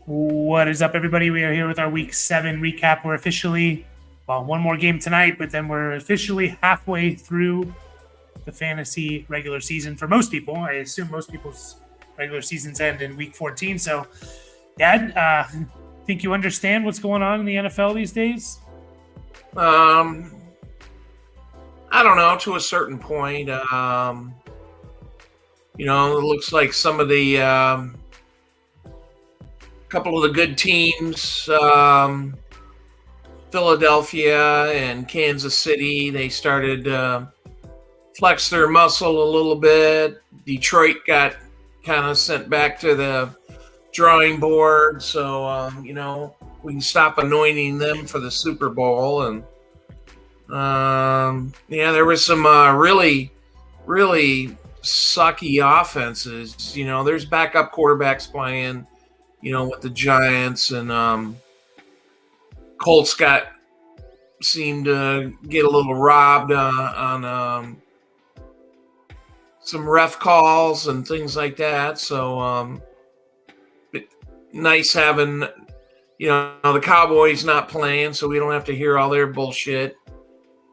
What is up, everybody? We are here with our Week 7 recap. We're officially, one more game tonight, but then we're officially halfway through the fantasy regular season for most people. I assume most people's regular seasons end in Week 14. So, Dad, think you understand what's going on in the NFL these days? I don't know, to a certain point. It looks like some of the couple of the good teams, Philadelphia and Kansas City, they started flex their muscle a little bit. Detroit got kind of sent back to the drawing board, so we can stop anointing them for the Super Bowl. And there was some really sucky offenses. There's backup quarterbacks playing, with the Giants, and Colts seemed to get a little robbed on some ref calls and things like that. So nice having, the Cowboys not playing, so we don't have to hear all their bullshit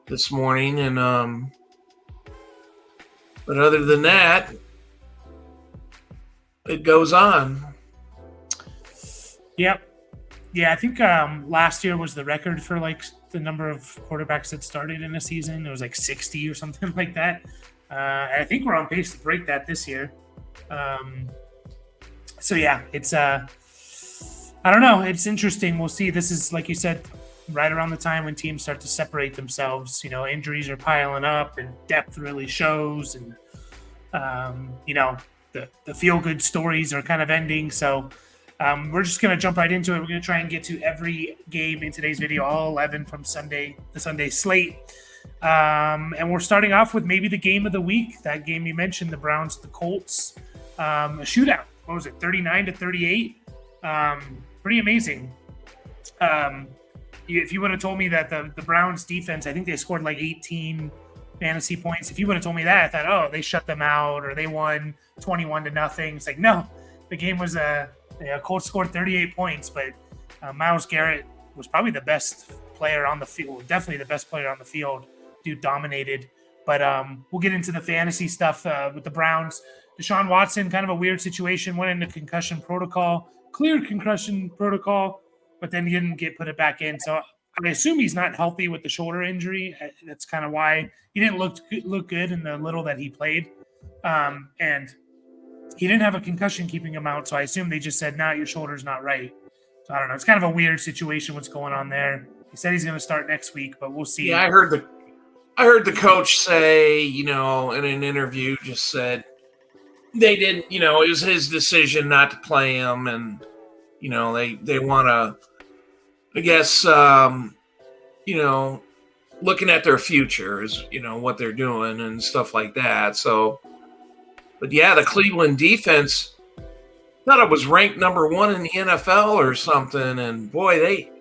this morning. And but other than that, it goes on. Yep. Yeah, I think last year was the record for the number of quarterbacks that started in a season. It was 60 or something like that. I think we're on pace to break that this year. So yeah, it's I don't know. It's interesting. We'll see. This is, like you said, right around the time when teams start to separate themselves. Injuries are piling up and depth really shows, and the feel-good stories are kind of ending. So we're just going to jump right into it. We're going to try and get to every game in today's video, all 11 from the Sunday slate. And we're starting off with maybe the game of the week. That game you mentioned, the Browns, the Colts, a shootout. What was it, 39-38? Pretty amazing. If you would have told me that the Browns defense, I think they scored 18 fantasy points. If you would have told me that, I thought, oh, they shut them out or they won 21-0. It's no, the game was Colts scored 38 points, but Myles Garrett was probably the best player on the field, definitely the best player on the field. Dude dominated. But we'll get into the fantasy stuff with the Browns. Deshaun Watson, kind of a weird situation, went into concussion protocol, cleared concussion protocol, but then he didn't put it back in. So I assume he's not healthy with the shoulder injury. That's kind of why he didn't look good in the little that he played. And he didn't have a concussion keeping him out, so I assume they just said, your shoulder's not right. So I don't know. It's kind of a weird situation what's going on there. He said he's going to start next week, but we'll see. Yeah, I heard the coach say, in an interview, just said they didn't, it was his decision not to play him, and, they want to, I guess, looking at their future is, what they're doing and stuff like that. So, but yeah, the Cleveland defense, thought it was ranked number 1 in the NFL or something, and boy, they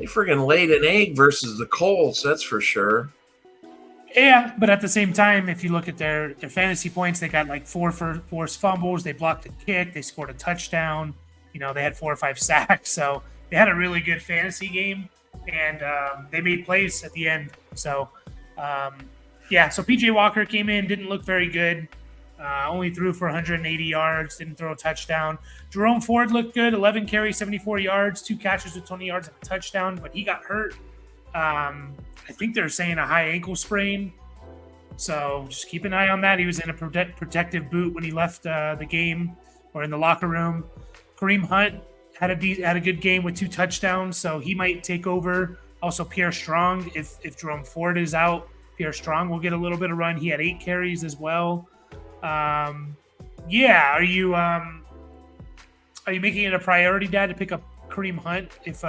friggin' laid an egg versus the Colts, that's for sure. Yeah, but at the same time, if you look at their fantasy points, they got 4 forced fumbles, they blocked a kick, they scored a touchdown, they had 4 or 5 sacks, so they had a really good fantasy game, and they made plays at the end. So, so PJ Walker came in, didn't look very good. Only threw for 180 yards, didn't throw a touchdown. Jerome Ford looked good, 11 carries, 74 yards, 2 catches with 20 yards and a touchdown, but he got hurt. I think they're saying a high ankle sprain, so just keep an eye on that. He was in a protective boot when he left the game or in the locker room. Kareem Hunt had a good game with 2 touchdowns, so he might take over. Also, Pierre Strong, if Jerome Ford is out, Pierre Strong will get a little bit of run. He had 8 carries as well. Are you making it a priority, Dad, to pick up Kareem Hunt if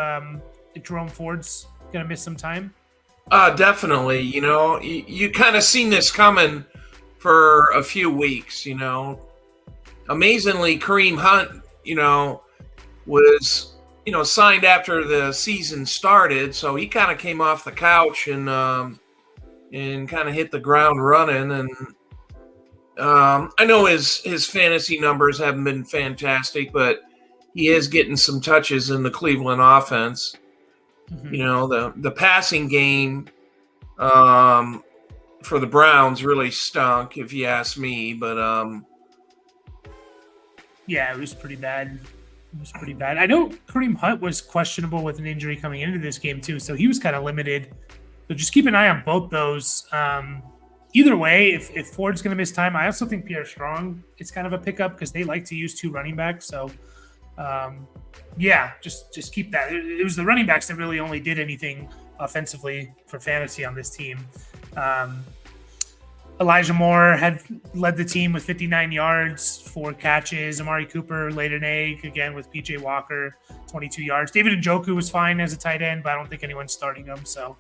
Jerome Ford's gonna miss some time? Definitely. You kind of seen this coming for a few weeks. Amazingly, Kareem Hunt, was signed after the season started, so he kind of came off the couch and kind of hit the ground running. And I know his fantasy numbers haven't been fantastic, but he is getting some touches in the Cleveland offense. Mm-hmm. You know, the passing game for the Browns really stunk, if you ask me. But yeah, it was pretty bad. I know Kareem Hunt was questionable with an injury coming into this game too, so he was kind of limited. So just keep an eye on both those. Either way, if Ford's going to miss time, I also think Pierre Strong is kind of a pickup because they like to use 2 running backs. So, yeah, just keep that. It was the running backs that really only did anything offensively for fantasy on this team. Elijah Moore had led the team with 59 yards, 4 catches. Amari Cooper laid an egg again with PJ Walker, 22 yards. David Njoku was fine as a tight end, but I don't think anyone's starting him. So,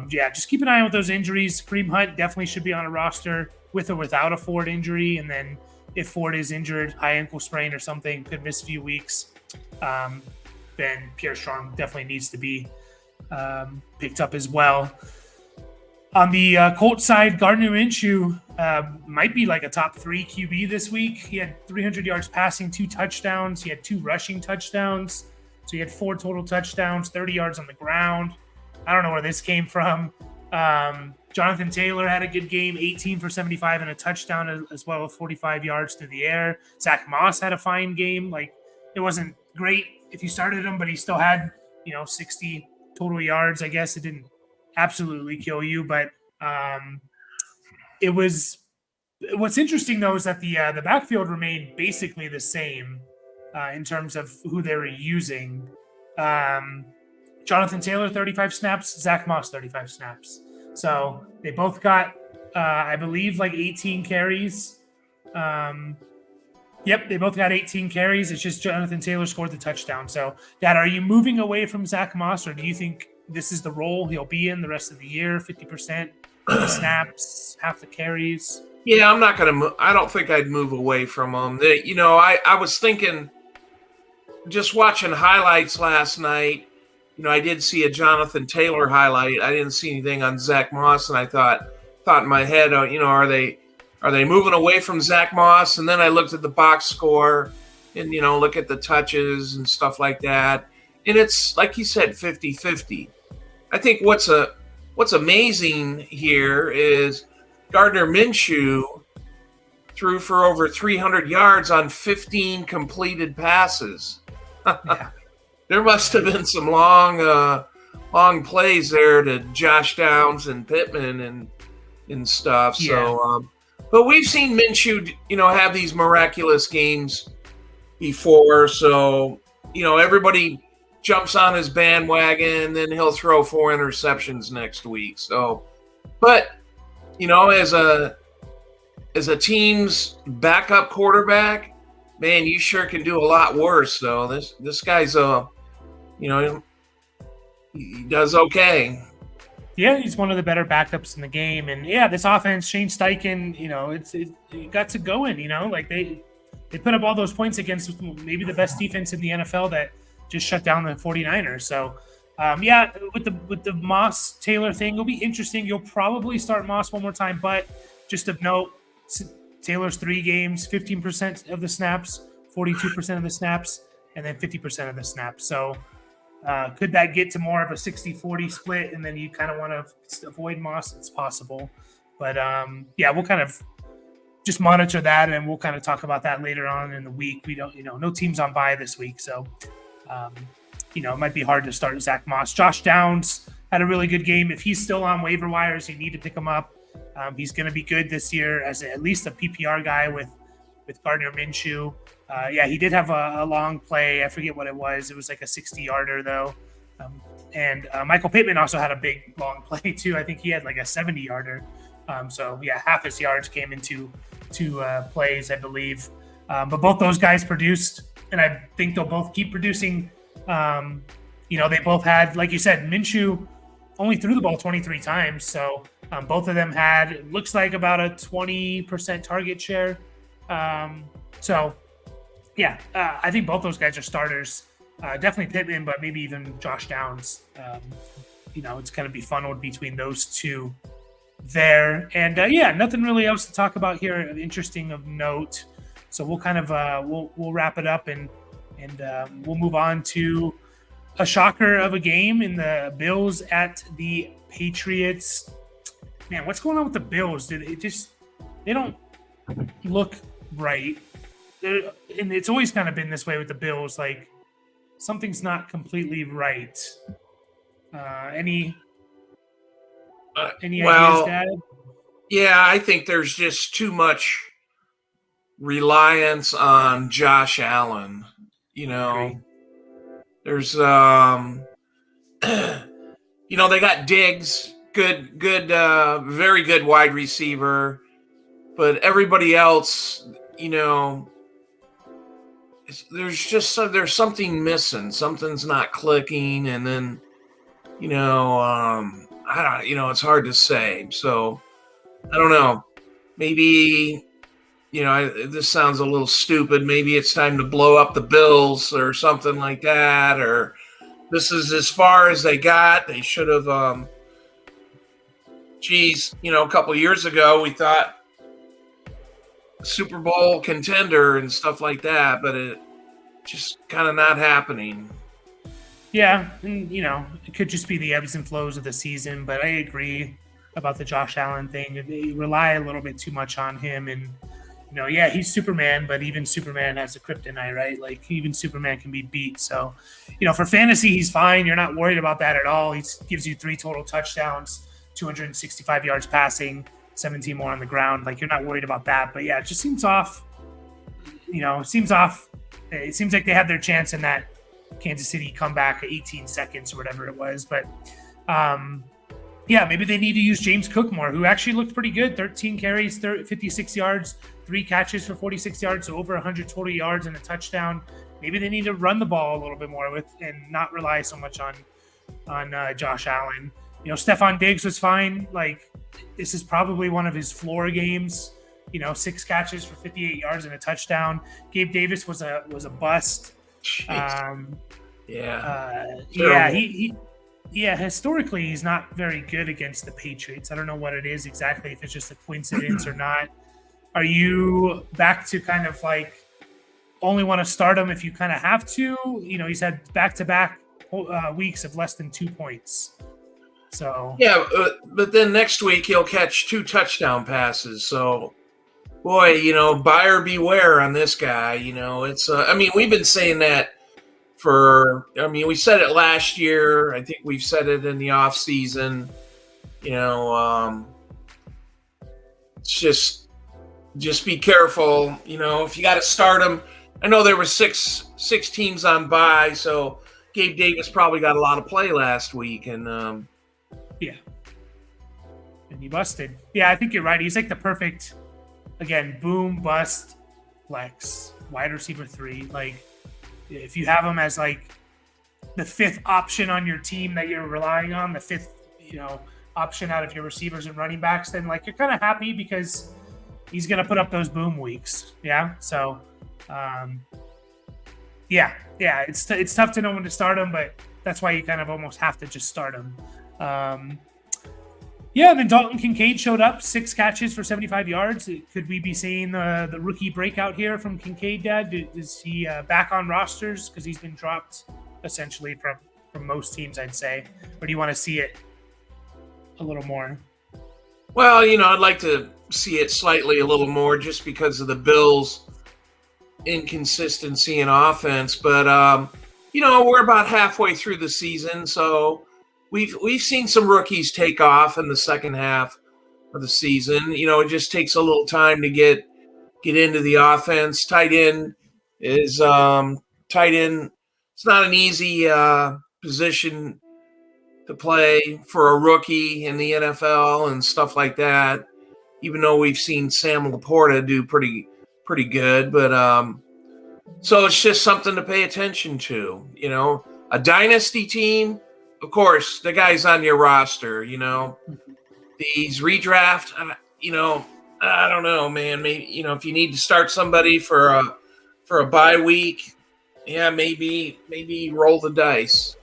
yeah, just keep an eye on with those injuries. Kareem Hunt definitely should be on a roster with or without a Ford injury. And then if Ford is injured, high ankle sprain or something, could miss a few weeks, then Pierre Strong definitely needs to be picked up as well. On the Colts side, Gardner Minshew might be like a top 3 QB this week. He had 300 yards passing, 2 touchdowns. He had 2 rushing touchdowns. So he had 4 total touchdowns, 30 yards on the ground. I don't know where this came from. Jonathan Taylor had a good game, 18 for 75 and a touchdown as well as 45 yards through the air. Zach Moss had a fine game. Like, it wasn't great if you started him, but he still had, 60 total yards. I guess it didn't absolutely kill you, but it was. What's interesting though is that the backfield remained basically the same in terms of who they were using. Jonathan Taylor 35 snaps, Zach Moss 35 snaps. So they both got, I believe, like 18 carries. Yep, they both got 18 carries. It's just Jonathan Taylor scored the touchdown. So, Dad, are you moving away from Zach Moss, or do you think this is the role he'll be in the rest of the year? 50% of the snaps, half the carries. Yeah, I'm not going to. I don't think I'd move away from him. I was thinking, just watching highlights last night. I did see a Jonathan Taylor highlight. I didn't see anything on Zach Moss, and I thought in my head, are they moving away from Zach Moss? And then I looked at the box score, and look at the touches and stuff like that, and it's like you said, 50-50. I think what's amazing here is Gardner Minshew threw for over 300 yards on 15 completed passes. Yeah. There must have been some long plays there to Josh Downs and Pittman and stuff. Yeah. So, but we've seen Minshew, have these miraculous games before. So, everybody jumps on his bandwagon, then he'll throw 4 interceptions next week. So, but as a team's backup quarterback, man, you sure can do a lot worse. Though this guy's he does okay. Yeah, he's one of the better backups in the game, and yeah, this offense, Shane Steichen, it got to going. Like they put up all those points against maybe the best defense in the NFL that just shut down the 49ers. So, yeah, with the Moss Taylor thing, it'll be interesting. You'll probably start Moss one more time, but just of note, Taylor's 3 games, 15% of the snaps, 42% of the snaps, and then 50% of the snaps. So could that get to more of a 60-40 split, and then you kind of want to avoid Moss? It's possible. But, yeah, we'll kind of just monitor that, and we'll kind of talk about that later on in the week. We don't, no teams on bye this week. So, it might be hard to start Zach Moss. Josh Downs had a really good game. If he's still on waiver wires, you need to pick him up. He's going to be good this year as at least a PPR guy with Gardner Minshew. Yeah, he did have a long play. I forget what it was. It was like a 60-yarder, though. And Michael Pittman also had a big, long play, too. I think he had like a 70-yarder. So, yeah, half his yards came into 2 plays, I believe. But both those guys produced, and I think they'll both keep producing. They both had, like you said, Minshew only threw the ball 23 times. So both of them had, it looks like, about a 20% target share. So, yeah, I think both those guys are starters. Definitely Pittman, but maybe even Josh Downs. It's going to be funneled between those 2 there. And, yeah, nothing really else to talk about here interesting of note. So we'll kind of we'll wrap it up and And we'll move on to a shocker of a game in the Bills at the Patriots. Man, what's going on with the Bills? They don't look right. And it's always kind of been this way with the Bills. Like, something's not completely right. Any ideas, Dad? Yeah, I think there's just too much reliance on Josh Allen. There's they got Diggs, good, very good wide receiver, but everybody else, there's something missing. Something's not clicking, and then I don't, it's hard to say. So I don't know. Maybe, this sounds a little stupid. Maybe it's time to blow up the Bills or something like that. Or this is as far as they got. They should have, a couple of years ago, we thought Super Bowl contender and stuff like that, but it just kind of not happening. Yeah, and it could just be the ebbs and flows of the season, but I agree about the Josh Allen thing. They rely a little bit too much on him, and he's Superman, but even Superman has a kryptonite, right? Like, even Superman can be beat. So, for fantasy, he's fine. You're not worried about that at all. He gives you 3 total touchdowns, 265 yards passing, 17 more on the ground. Like, you're not worried about that. But yeah, it just seems off. It seems off. It seems like they had their chance in that Kansas City comeback at 18 seconds or whatever it was. But maybe they need to use James Cook more, who actually looked pretty good. 13 carries, 56 yards, 3 catches for 46 yards, so over 100 total yards and a touchdown. Maybe they need to run the ball a little bit more and not rely so much on Josh Allen. Stephon Diggs was fine. Like, this is probably one of his floor games. 6 catches for 58 yards and a touchdown. Gabe Davis was a bust. Historically, he's not very good against the Patriots. I don't know what it is exactly, if it's just a coincidence or not. Are you back to kind of like only want to start him if you kind of have to? He's had back-to-back weeks of less than 2 points. So yeah, but then next week he'll catch 2 touchdown passes. So, boy, buyer beware on this guy. It's we've been saying that we said it last year. I think we've said it in the off season. It's just be careful. If you got to start him. I know there were six teams on bye, so Gabe Davis probably got a lot of play last week, and and he busted. Yeah, I think you're right. He's like the perfect, again, boom bust flex wide receiver 3. Like, if you have him as like the 5th option on your team that you're relying on, the 5th, option out of your receivers and running backs, then like you're kind of happy because he's going to put up those boom weeks. Yeah. So, it's tough to know when to start him, but that's why you kind of almost have to just start him. And then Dalton Kincaid showed up, 6 catches for 75 yards. Could we be seeing the rookie breakout here from Kincaid, Dad? Is he back on rosters? Because he's been dropped essentially from most teams, I'd say. Or do you want to see it a little more? Well, I'd like to see it slightly a little more just because of the Bills' inconsistency in offense. But, we're about halfway through the season, so we've seen some rookies take off in the second half of the season. It just takes a little time to get into the offense. Tight end. It's not an easy position to play for a rookie in the NFL and stuff like that. Even though we've seen Sam Laporta do pretty good, but so it's just something to pay attention to. A dynasty team. Of course, the guy's on your roster, These redraft, I don't know, man. Maybe, if you need to start somebody for a bye week, maybe roll the dice.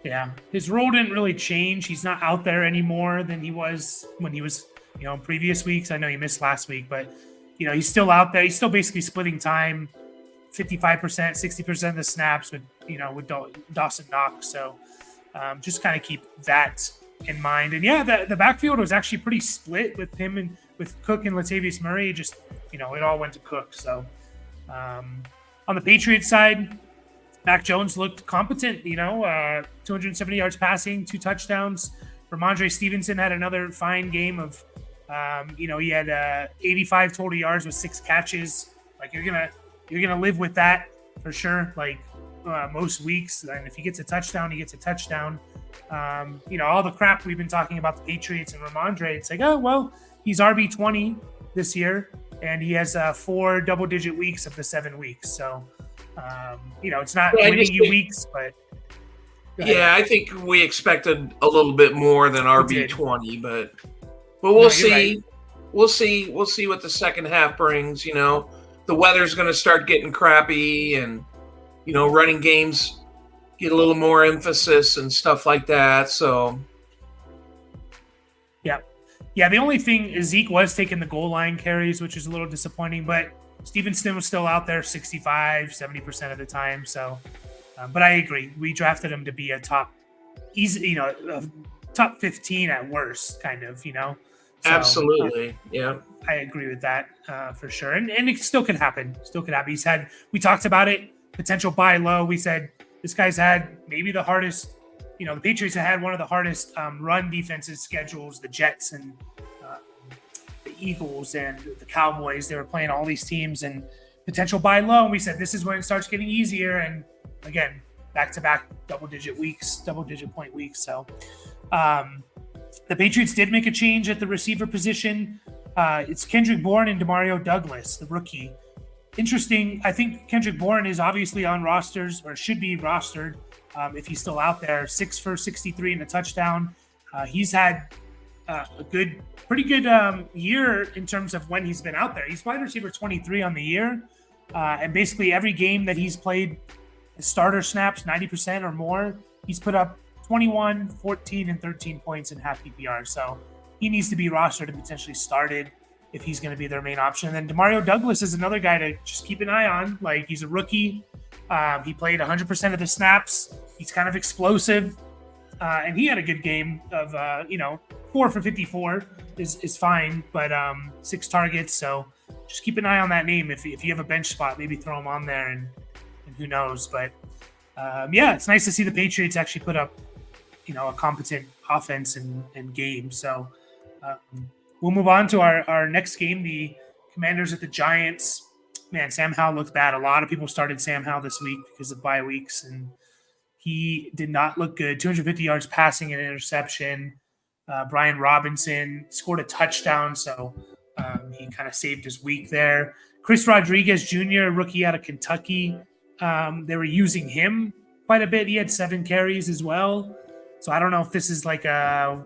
Yeah, his role didn't really change. He's not out there any more than he was when he was, in previous weeks. I know he missed last week, but he's still out there. He's still basically splitting time 55%, 60% of the snaps with Dawson Knox. So just kind of keep that in mind. And yeah, the backfield was actually pretty split with him and with Cook and Latavius Murray. Just it all went to Cook. So on the Patriots side, Mac Jones looked competent. 270 yards passing, 2 touchdowns. Ramondre Stevenson had another fine game of, he had 85 total yards with 6 catches. Like you're gonna live with that for sure. Like most weeks, and if he gets a touchdown, he gets a touchdown. All the crap we've been talking about the Patriots and Ramondre, it's like, oh well, he's RB20 this year, and he has 4 double-digit weeks of the 7 weeks. So, it's not winning you weeks, but. Yeah, I think we expected a little bit more than RB20, but we'll see. Right. We'll see what the second half brings. The weather's going to start getting crappy, and running games get a little more emphasis and stuff like that. So, yeah. The only thing is Zeke was taking the goal line carries, which is a little disappointing, but Stevenson was still out there 65, 70% of the time. So. But I agree. We drafted him to be a top 15 at worst, kind of, So, absolutely. Yeah. I agree with that for sure. And it still could happen. We talked about it, potential buy low. We said this guy's had maybe the hardest, the Patriots had one of the hardest run defenses schedules, the Jets and the Eagles and the Cowboys. They were playing all these teams and potential buy low. And we said, this is when it starts getting easier. And again, back-to-back double-digit point weeks. So the Patriots did make a change at the receiver position. It's Kendrick Bourne and Demario Douglas, the rookie. Interesting. I think Kendrick Bourne is obviously on rosters, or should be rostered if he's still out there. 6 for 63 and a touchdown. He's had a pretty good year in terms of when he's been out there. He's wide receiver 23 on the year. And basically every game that he's played, starter snaps 90% or more, he's put up 21, 14, and 13 points in half PPR. So he needs to be rostered and potentially started if he's going to be their main option. And then Demario Douglas is another guy to just keep an eye on. Like, he's a rookie. He played 100% of the snaps. He's kind of explosive. And he had a good game of, 4 for 54 is fine, but 6 targets. So just keep an eye on that name. If you have a bench spot, maybe throw him on there and who knows. But it's nice to see the Patriots actually put up, a competent offense and game. So we'll move on to our next game, the Commanders at the Giants. Man, Sam Howell looked bad. A lot of people started Sam Howell this week because of bye weeks, and he did not look good. 250 yards passing and interception. Bijan Robinson scored a touchdown, so he kind of saved his week there. Chris Rodriguez Jr., rookie out of Kentucky. They were using him quite a bit. He had 7 carries as well. So I don't know if this is like they're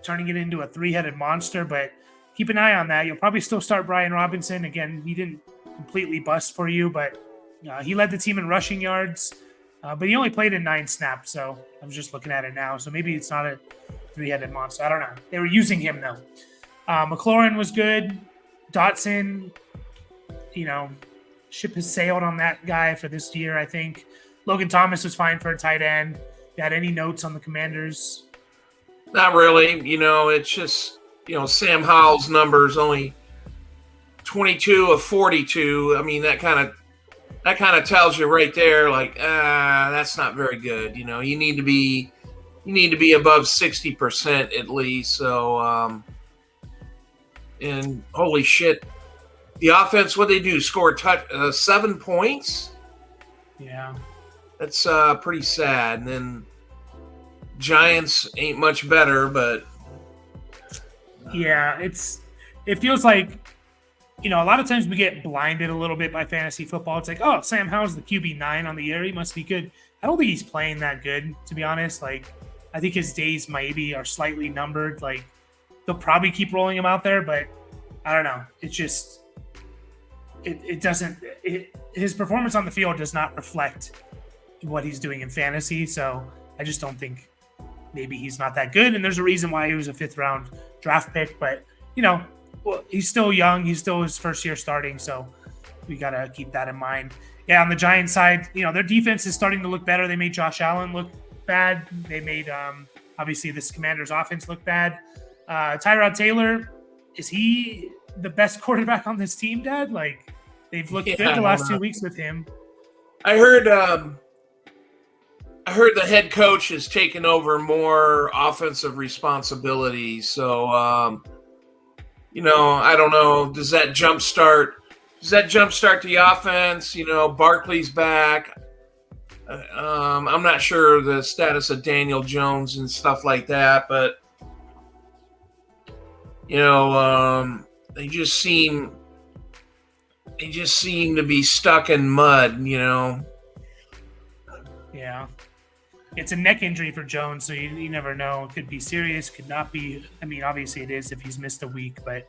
turning it into a 3-headed monster, but keep an eye on that. You'll probably still start Bijan Robinson. Again, he didn't completely bust for you, but he led the team in rushing yards. But he only played in 9 snaps, so I'm just looking at it now. So maybe it's not a 3-headed monster. I don't know. They were using him, though. McLaurin was good. Dotson, ship has sailed on that guy for this year, I think. Logan Thomas was fine for a tight end. You had any notes on the Commanders? Not really. It's just, Sam Howell's numbers only 22 of 42. I mean, that kind of tells you right there, like, that's not very good. You need to be above 60% at least. So, and holy shit, the offense, what they do, score 7 points. Yeah, that's pretty sad. And then Giants ain't much better, but yeah, it feels like, a lot of times we get blinded a little bit by fantasy football. It's like, oh, Sam Howell's the QB9 on the year. He must be good. I don't think he's playing that good, to be honest. Like, I think his days maybe are slightly numbered. Like, they'll probably keep rolling him out there, but I don't know. It's just, his performance on the field does not reflect what he's doing in fantasy. So I just don't think maybe he's not that good. And there's a reason why he was a 5th round draft pick, but well, he's still young. He's still his first year starting. So we got to keep that in mind. Yeah, on the Giants side, their defense is starting to look better. They made Josh Allen look bad. They made, obviously, this Commanders offense look bad. Tyrod Taylor, is he the best quarterback on this team, Dad? Like, they've looked good the last 2 weeks with him. I heard the head coach has taken over more offensive responsibility. So, I don't know. Does that jumpstart the offense? Barkley's back. I'm not sure the status of Daniel Jones and stuff like that, but they just seem to be stuck in mud. Yeah. It's a neck injury for Jones, so you never know. It could be serious, could not be. I mean, obviously it is if he's missed a week, but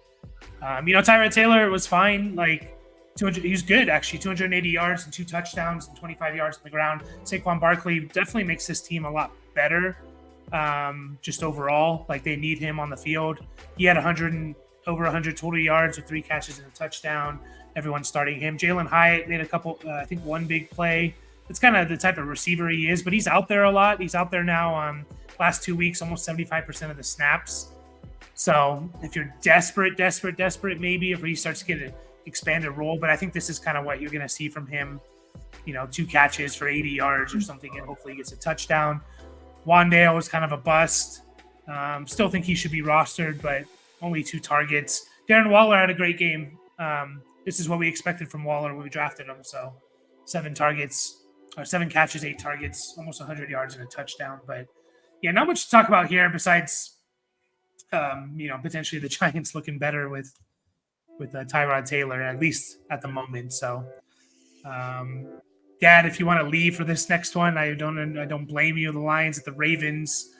Tyrod Taylor was fine. Like, he was good, actually. 280 yards and 2 touchdowns and 25 yards on the ground. Saquon Barkley definitely makes this team a lot better, just overall. Like, they need him on the field. He had over 100 total yards with 3 catches and a touchdown. Everyone's starting him. Jalen Hyatt made a couple, I think one big play. It's kind of the type of receiver he is, but he's out there a lot. He's out there now last 2 weeks, almost 75% of the snaps. So if you're desperate, maybe if he starts to get an expanded role, but I think this is kind of what you're going to see from him, 2 catches for 80 yards or something, and hopefully he gets a touchdown. Wandale was kind of a bust. Still think he should be rostered, but only 2 targets. Darren Waller had a great game. This is what we expected from Waller when we drafted him. So 7 catches, 8 targets, almost 100 yards and a touchdown. But yeah, not much to talk about here besides, potentially the Giants looking better with Tyrod Taylor, at least at the moment. So, Dad, if you want to leave for this next one, I don't blame you. The Lions at the Ravens.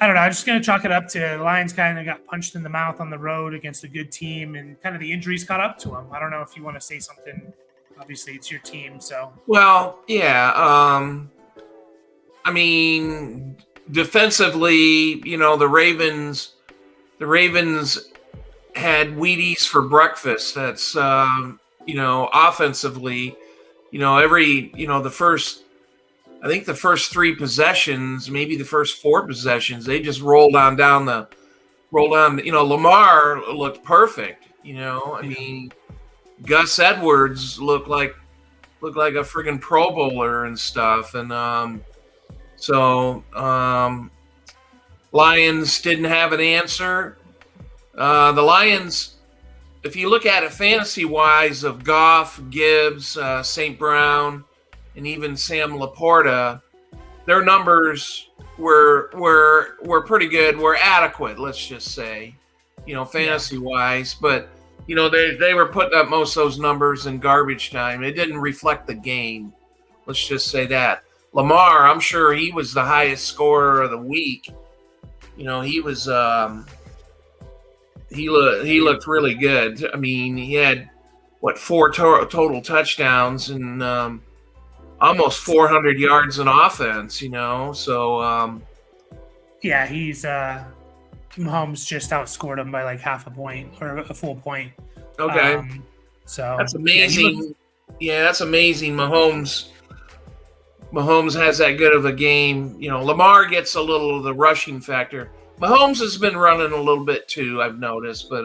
I don't know. I'm just going to chalk it up to the Lions kind of got punched in the mouth on the road against a good team, and kind of the injuries caught up to them. I don't know if you want to say something. Obviously, it's your team, so. Well, yeah. Defensively, the Ravens had Wheaties for breakfast. That's, offensively, the first 3 possessions, maybe the first 4 possessions, they just rolled on. Lamar looked perfect. Gus Edwards looked like a friggin' Pro Bowler and stuff. And Lions didn't have an answer. The Lions, if you look at it fantasy-wise, of Goff, Gibbs, St. Brown, and even Sam Laporta, their numbers were pretty good, were adequate, let's just say, fantasy-wise. But, they were putting up most of those numbers in garbage time. It didn't reflect the game. Let's just say that. Lamar, I'm sure he was the highest scorer of the week. He was he looked really good. I mean, he had 4 total touchdowns and almost 400 yards in offense. So yeah, he's Mahomes just outscored him by like half a point or a full point. Okay, so that's amazing. Yeah, that's amazing. Mahomes has that good of a game. Lamar gets a little of the rushing factor. Mahomes has been running a little bit too, I've noticed. But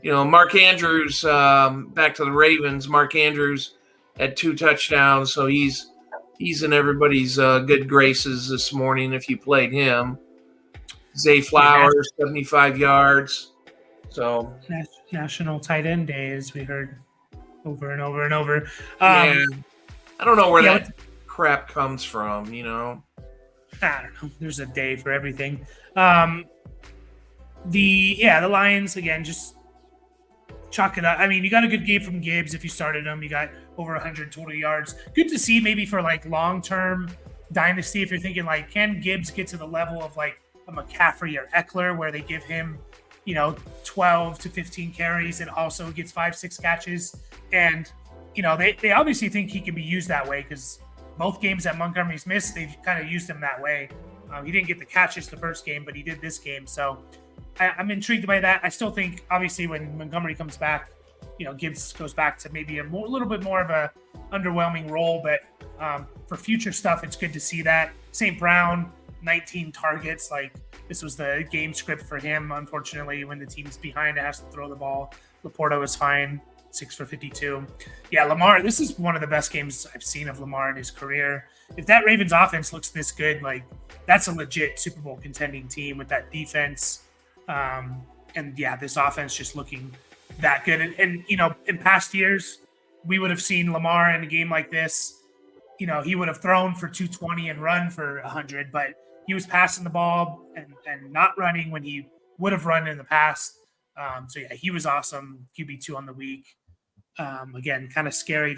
Mark Andrews, back to the Ravens. Mark Andrews had 2 touchdowns, so he's in everybody's good graces this morning. If you played him, Zay Flowers, 75 yards. So National Tight End Day, as we heard over and over and over. Yeah. I don't know where that crap comes from, I don't know. There's a day for everything. The Lions, again, just chalk it up. I mean, you got a good game from Gibbs if you started him. You got over 100 total yards. Good to see maybe for like long-term dynasty if you're thinking like, can Gibbs get to the level of like a McCaffrey or Eckler where they give him, 12 to 15 carries and also gets 5-6 catches. And, they obviously think he can be used that way because both games that Montgomery's missed, they've kind of used him that way. He didn't get the catches the first game, but he did this game. So I'm intrigued by that. I still think, obviously, when Montgomery comes back, Gibbs goes back to maybe a little bit more of a underwhelming role, but for future stuff, it's good to see that. St. Brown, 19 targets. Like, this was the game script for him. Unfortunately, when the team's behind, it has to throw the ball. Laporta was fine, 6 for 52. Yeah, Lamar, this is one of the best games I've seen of Lamar in his career. If that Ravens offense looks this good, like, that's a legit Super Bowl contending team with that defense. And yeah, this offense just looking that good. And in past years, we would have seen Lamar in a game like this. He would have thrown for 220 and run for 100, but he was passing the ball and not running when he would have run in the past. So yeah, he was awesome. QB2 on the week. Again, kind of scary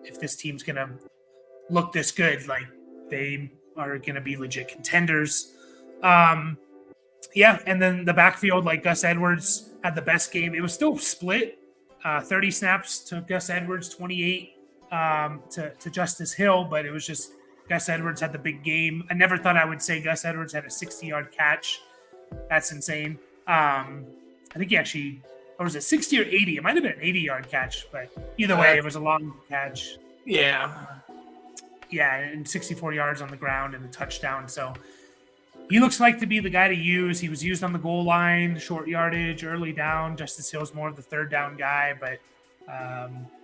if this team's going to look this good, like they are going to be legit contenders. Yeah, and then the backfield, like Gus Edwards had the best game. It was still split, 30 snaps to Gus Edwards, 28 to Justice Hill, but it was just Gus Edwards had the big game. I never thought I would say Gus Edwards had a 60-yard catch. That's insane. I think he actually, or was it 60 or 80? It might have been an 80-yard catch, but either way, it was a long catch. Yeah. Yeah, and 64 yards on the ground and the touchdown. So he looks like to be the guy to use. He was used on the goal line, short yardage, early down. Justice Hill's more of the third down guy, but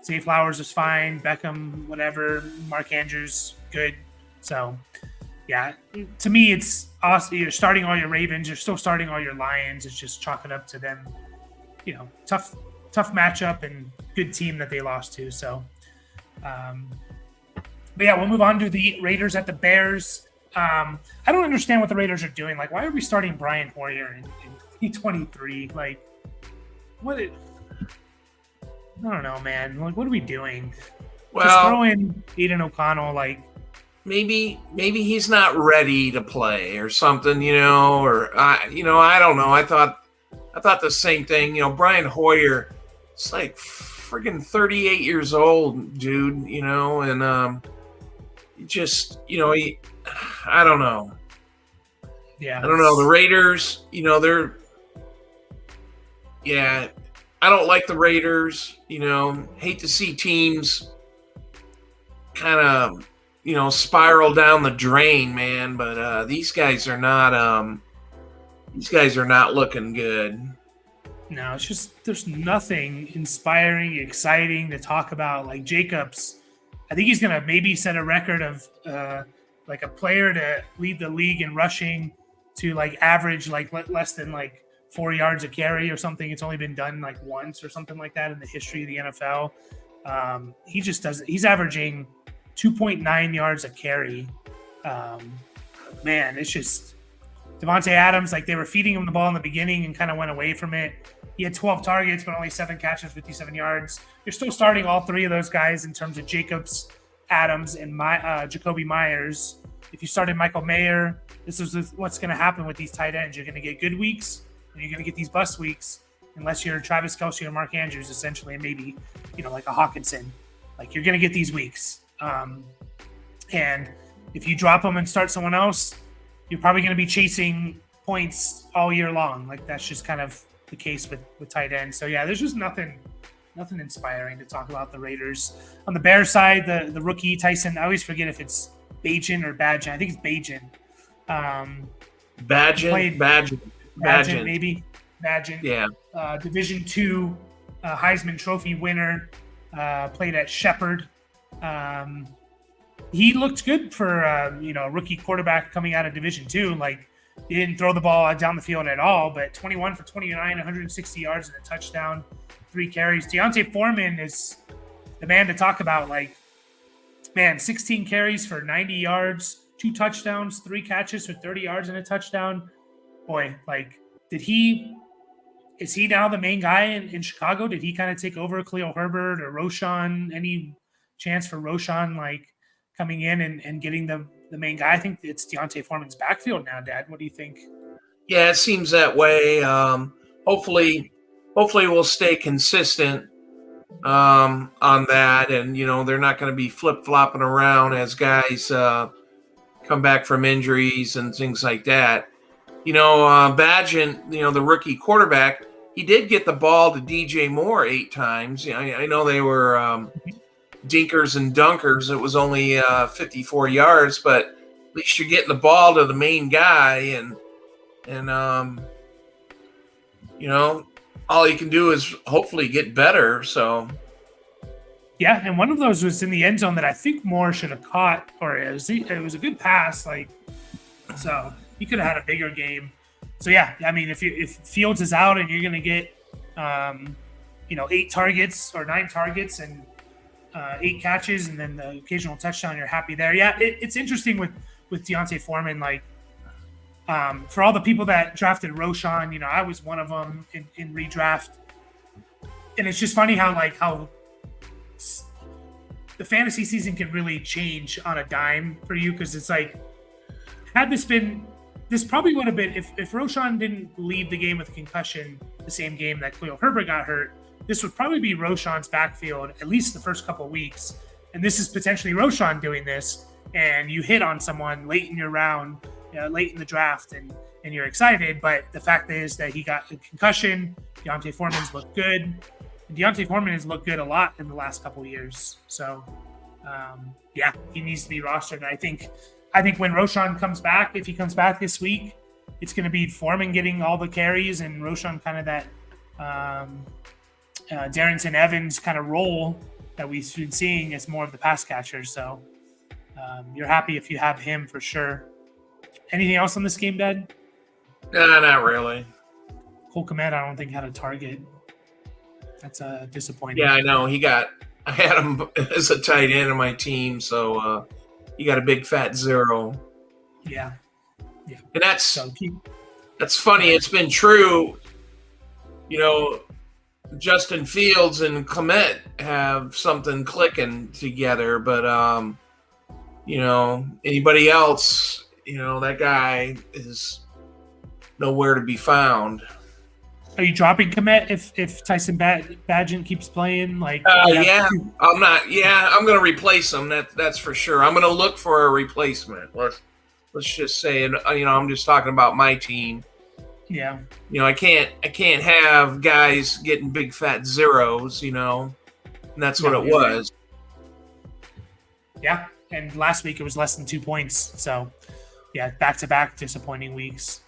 Zay Flowers is fine. Beckham, whatever. Mark Andrews, good. So, yeah, to me, it's awesome. You're starting all your Ravens. You're still starting all your Lions. It's just chalk it up to them. Tough matchup and good team that they lost to. So, but yeah, we'll move on to the Raiders at the Bears. I don't understand what the Raiders are doing. Like, why are we starting Brian Hoyer in 2023? Like, I don't know, man. Like, what are we doing? Well, just throw in Aiden O'Connell. Like, maybe he's not ready to play or something, or I don't know. I thought the same thing. Brian Hoyer, it's like friggin' 38 years old, dude. And just I don't know. Yeah, I don't know. The Raiders, I don't like the Raiders. Hate to see teams kind of spiral down the drain, man. But these guys are not looking good. No, it's just there's nothing inspiring, exciting to talk about. Like Jacobs, I think he's gonna maybe set a record of like a player to lead the league in rushing to like average like less than like 4 yards a carry or something. It's only been done like once or something like that in the history of the NFL. He just doesn't. He's averaging 2.9 yards a carry. Man, it's just Devontae Adams. Like they were feeding him the ball in the beginning and kind of went away from it. He had 12 targets, but only 7 catches, 57 yards. You're still starting all three of those guys in terms of Jacobs, Adams, and Jacoby Myers. If you started Michael Mayer, this is what's going to happen with these tight ends. You're going to get good weeks, and you're going to get these bust weeks, unless you're Travis Kelce or Mark Andrews, essentially, and maybe like a Hawkinson. Like you're going to get these weeks, and if you drop them and start someone else, you're probably going to be chasing points all year long. Like that's just kind of the case with tight ends. So yeah, there's just nothing inspiring to talk about the Raiders. On the Bears side, the rookie Tyson, I always forget if it's Bijan or Badgen. I think it's Bijan. Badgen, maybe. Badgen. Yeah. Division II Heisman Trophy winner. Played at Shepherd. He looked good for a rookie quarterback coming out of Division II. Like he didn't throw the ball down the field at all, but 21 for 29, 160 yards and a touchdown, 3 carries. Deontay Foreman is the man to talk about. Like, man, 16 carries for 90 yards, 2 touchdowns, 3 catches for 30 yards and a touchdown. Boy, like, is he now the main guy in Chicago? Did he kind of take over Khalil Herbert or Roshan? Any chance for Roshan, like, coming in and getting the main guy? I think it's Deontay Foreman's backfield now, Dad. What do you think? Yeah, it seems that way. Hopefully we'll stay consistent on that, and they're not going to be flip-flopping around as guys come back from injuries and things like that. Badgen, the rookie quarterback, he did get the ball to DJ Moore 8 times. I know they were dinkers and dunkers. It was only 54 yards, but at least you're getting the ball to the main guy, and all you can do is hopefully get better. So. Yeah, and one of those was in the end zone that I think Moore should have caught, or it was a good pass. So he could have had a bigger game. So yeah, I mean, if Fields is out and you're going to get, 8 targets or 9 targets and 8 catches and then the occasional touchdown, you're happy there. Yeah, it's interesting with Deontay Foreman. For all the people that drafted Roschon, I was one of them in redraft, and it's just funny how the fantasy season can really change on a dime for you, because it's had this probably would have been, if Roschon didn't leave the game with a concussion the same game that Khalil Herbert got hurt, this would probably be Roschon's backfield at least the first couple of weeks. And this is potentially Roschon doing this, and you hit on someone late in your round, late in the draft, and you're excited. But the fact is that he got a concussion. Deontay Foreman's looked good. Deontay Foreman has looked good a lot in the last couple of years. So, he needs to be rostered. And I think when Roschon comes back, if he comes back this week, it's going to be Foreman getting all the carries and Roschon kind of that Darrington Evans kind of role that we've been seeing as more of the pass catcher. So you're happy if you have him for sure. Anything else on this game, Dad? No, not really. Cole Kmet, I don't think had a target. That's disappointing. Yeah, I know. I had him as a tight end on my team, so he got a big fat 0. Yeah. And that's funny. It's been true. Justin Fields and Clement have something clicking together, but anybody else, that guy is nowhere to be found. Are you dropping Kmet if Tyson Bagent keeps playing? Yeah, I'm not. Yeah, I'm going to replace him. That's for sure. I'm going to look for a replacement. Let's just say, and I'm just talking about my team. Yeah. I can't have guys getting big fat 0s. And that's what it was. Yeah, and last week it was less than 2 points. So, yeah, back-to-back disappointing weeks.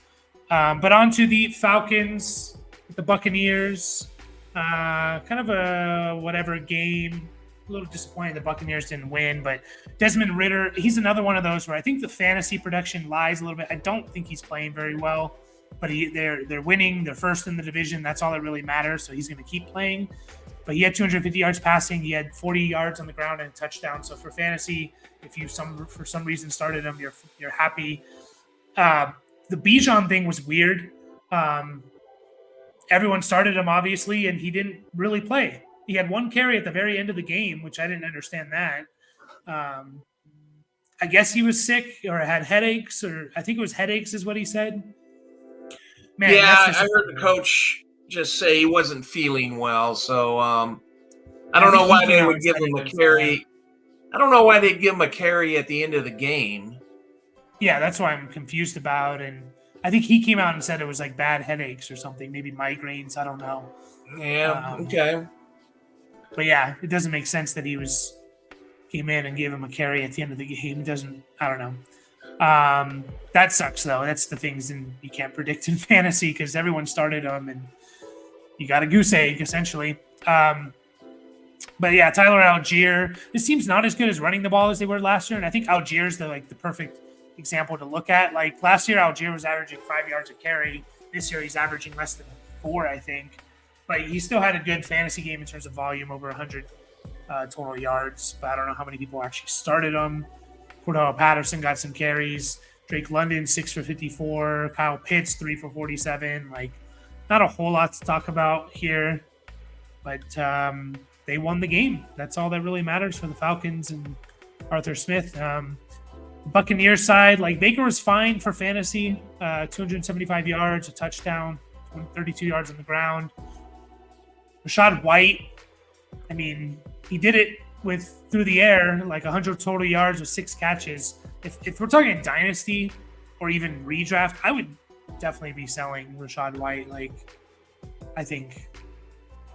But on to the Falcons. The Buccaneers, kind of a whatever game. A little disappointed the Buccaneers didn't win, but Desmond Ridder, he's another one of those where I think the fantasy production lies a little bit. I don't think he's playing very well, but they're winning. They're first in the division. That's all that really matters. So he's going to keep playing. But he had 250 yards passing. He had 40 yards on the ground and a touchdown. So for fantasy, if you for some reason started him, you're happy. The Bijan thing was weird. Everyone started him, obviously, and he didn't really play. He had 1 carry at the very end of the game, which I didn't understand that. I guess he was sick or had headaches, or I think it was headaches is what he said. Man, yeah, I heard the coach just say he wasn't feeling well, so I don't know why they would give him a carry. I don't know why they'd give him a carry at the end of the game. Yeah, that's why I'm confused about, and I think he came out and said it was bad headaches or something, maybe migraines. I don't know. Yeah. Okay. But yeah, it doesn't make sense that he came in and gave him a carry at the end of the game. It doesn't. I don't know. That sucks though. That's the things you can't predict in fantasy because everyone started him and you got a goose egg essentially. But yeah, Tyler Algier. This team's not as good as running the ball as they were last year, and I think Algier's the perfect example to look at. Last year, Algier was averaging 5 yards a carry. This year, he's averaging less than 4, I think. But he still had a good fantasy game in terms of volume, over 100 total yards. But I don't know how many people actually started him. Cordell Patterson got some carries. Drake London, 6 for 54. Kyle Pitts, 3 for 47. Not a whole lot to talk about here. But they won the game. That's all that really matters for the Falcons and Arthur Smith. Buccaneers side, Baker was fine for fantasy, 275 yards, a touchdown, 32 yards on the ground. Rashad White, I mean, he did it through the air, 100 total yards with 6 catches. If we're talking dynasty or even redraft, I would definitely be selling Rashad White. I think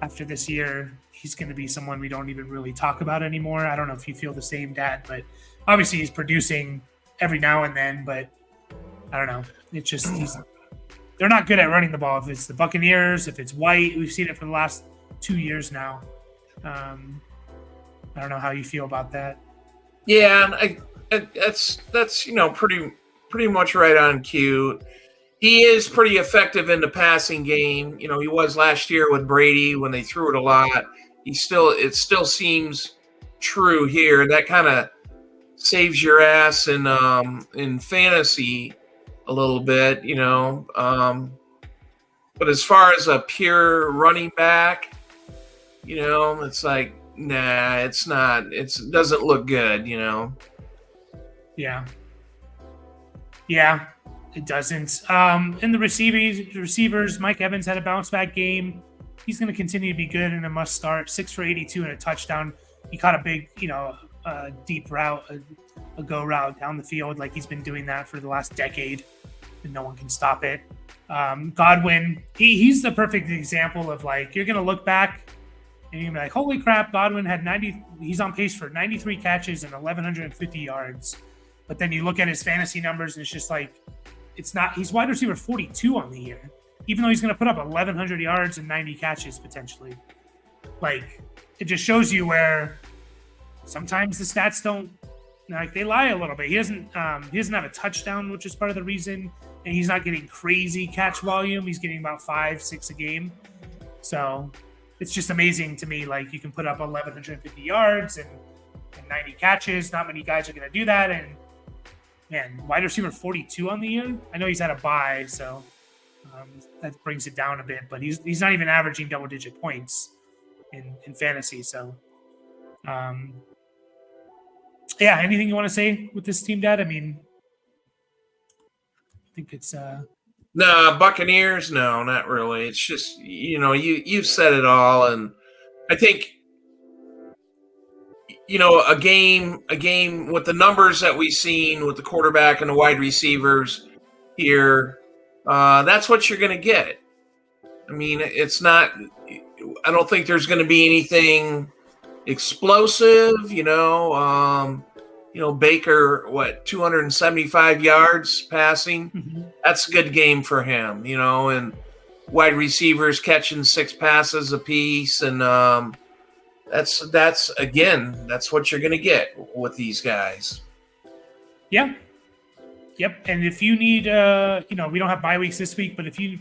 after this year, he's going to be someone we don't even really talk about anymore. I don't know if you feel the same, Dad, but obviously he's producing every now and then, but I don't know. It's just they're not good at running the ball. If it's the Buccaneers, if it's White, we've seen it for the last 2 years now. I don't know how you feel about that. Yeah, that's pretty much right on cue. He is pretty effective in the passing game. He was last year with Brady when they threw it a lot. It still seems true here. That kind of saves your ass in fantasy a little bit, But as far as a pure running back, it's like, nah, it's not. It doesn't look good, Yeah. Yeah, it doesn't. In the receivers, Mike Evans had a bounce back game. He's going to continue to be good and a must start. 6 for 82 and a touchdown. He caught a big, deep route, a go route down the field. Like he's been doing that for the last decade, and no one can stop it. Godwin, he's the perfect example of like you're going to look back and you're going to be like, holy crap, Godwin had 90. He's on pace for 93 catches and 1,150 yards. But then you look at his fantasy numbers and it's just like, he's wide receiver 42 on the year, even though he's going to put up 1,100 yards and 90 catches potentially. Like, it just shows you where sometimes the stats don't, they lie a little bit. He doesn't have a touchdown, which is part of the reason, and he's not getting crazy catch volume. He's getting about 5-6 a game. So it's just amazing to me. Like, you can put up 1,150 yards and 90 catches. Not many guys are going to do that. And man, wide receiver 42 on the year. I know he's had a bye, so that brings it down a bit. But he's not even averaging double-digit points in fantasy. So, yeah. Anything you want to say with this team, Dad? I mean, I think it's no, Buccaneers. No, not really. It's just you've said it all, and I think. A game with the numbers that we've seen with the quarterback and the wide receivers here, that's what you're going to get. I mean, it's not – I don't think there's going to be anything explosive, Baker, 275 yards passing? Mm-hmm. That's a good game for him, and wide receivers catching 6 passes apiece and That's what you're going to get with these guys. Yeah. Yep. And if you need, we don't have bye weeks this week, but if you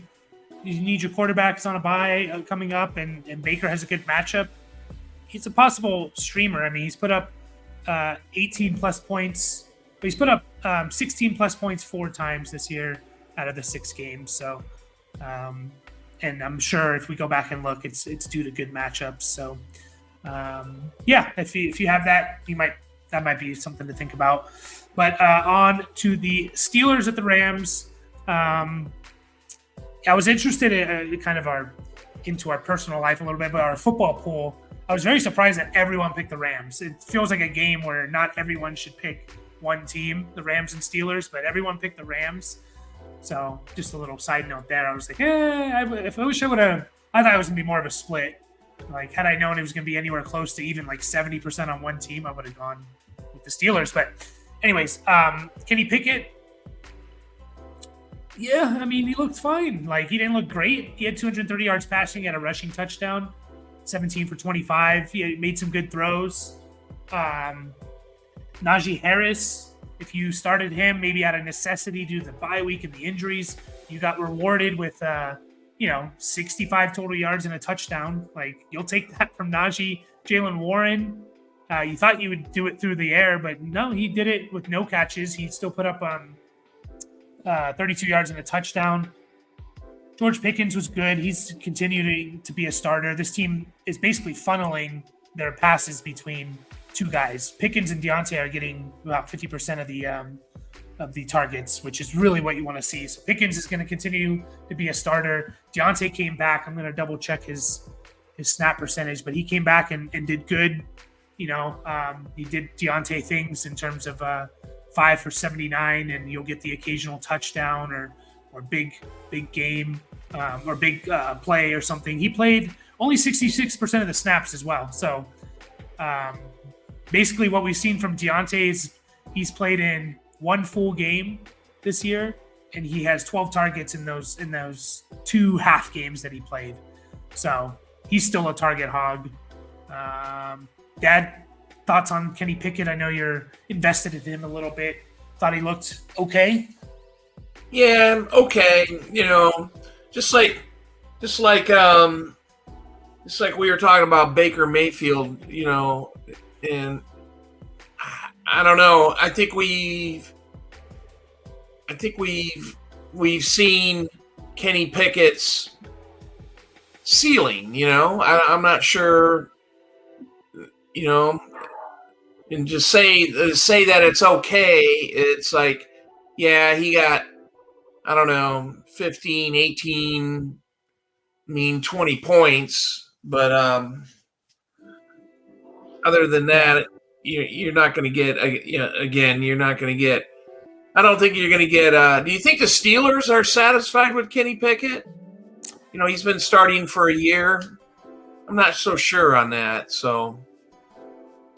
need your quarterbacks on a bye coming up and Baker has a good matchup, he's a possible streamer. I mean, he's put up 18 plus points. But he's put up 16 plus points 4 times this year out of the 6 games. So, and I'm sure if we go back and look, it's due to good matchups. So, if you have that, that might be something to think about. But on to the Steelers at the Rams. I was interested in kind of into our personal life a little bit, but our football pool. I was very surprised that everyone picked the Rams. It feels like a game where not everyone should pick one team, the Rams and Steelers, but everyone picked the Rams. So just a little side note there. I was like, I wish I would have. I thought it was gonna be more of a split. Like, had I known it was going to be anywhere close to even like 70% on one team, I would have gone with the Steelers. But anyways, Kenny Pickett, yeah, I mean, he looked fine. Like, he didn't look great. He had 230 yards passing, had a rushing touchdown, 17 for 25. He made some good throws. Najee Harris, if you started him maybe out of necessity due to the bye week and the injuries, you got rewarded with 65 total yards and a touchdown. Like, you'll take that from Najee. Jalen Warren, you thought you would do it through the air, but no, he did it with no catches. He still put up 32 yards and a touchdown. George Pickens was good. He's continuing to be a starter. This team is basically funneling their passes between 2 guys. Pickens and Deontay are getting about 50% of the targets, which is really what you want to see. So Pickens is going to continue to be a starter. Deontay came back. I'm going to double check his snap percentage, but he came back and did good. He did Deontay things in terms of 5 for 79, and you'll get the occasional touchdown or big game or big play or something. He played only 66% of the snaps as well. So basically what we've seen from Deontay is he's played in one full game this year, and he has 12 targets in those 2 half games that he played. So he's still a target hog. Dad, thoughts on Kenny Pickett? I know you're invested in him a little bit. Thought he looked okay. Yeah, okay. Just like we were talking about Baker Mayfield, and I don't know. I think we've seen Kenny Pickett's ceiling. I'm not sure. And just say that it's okay. It's like, yeah, he got, I don't know, 15, 18, 20 points. But other than that, you're not going to get, you're not going to get, I don't think you're going to get, do you think the Steelers are satisfied with Kenny Pickett? He's been starting for a year. I'm not so sure on that. So.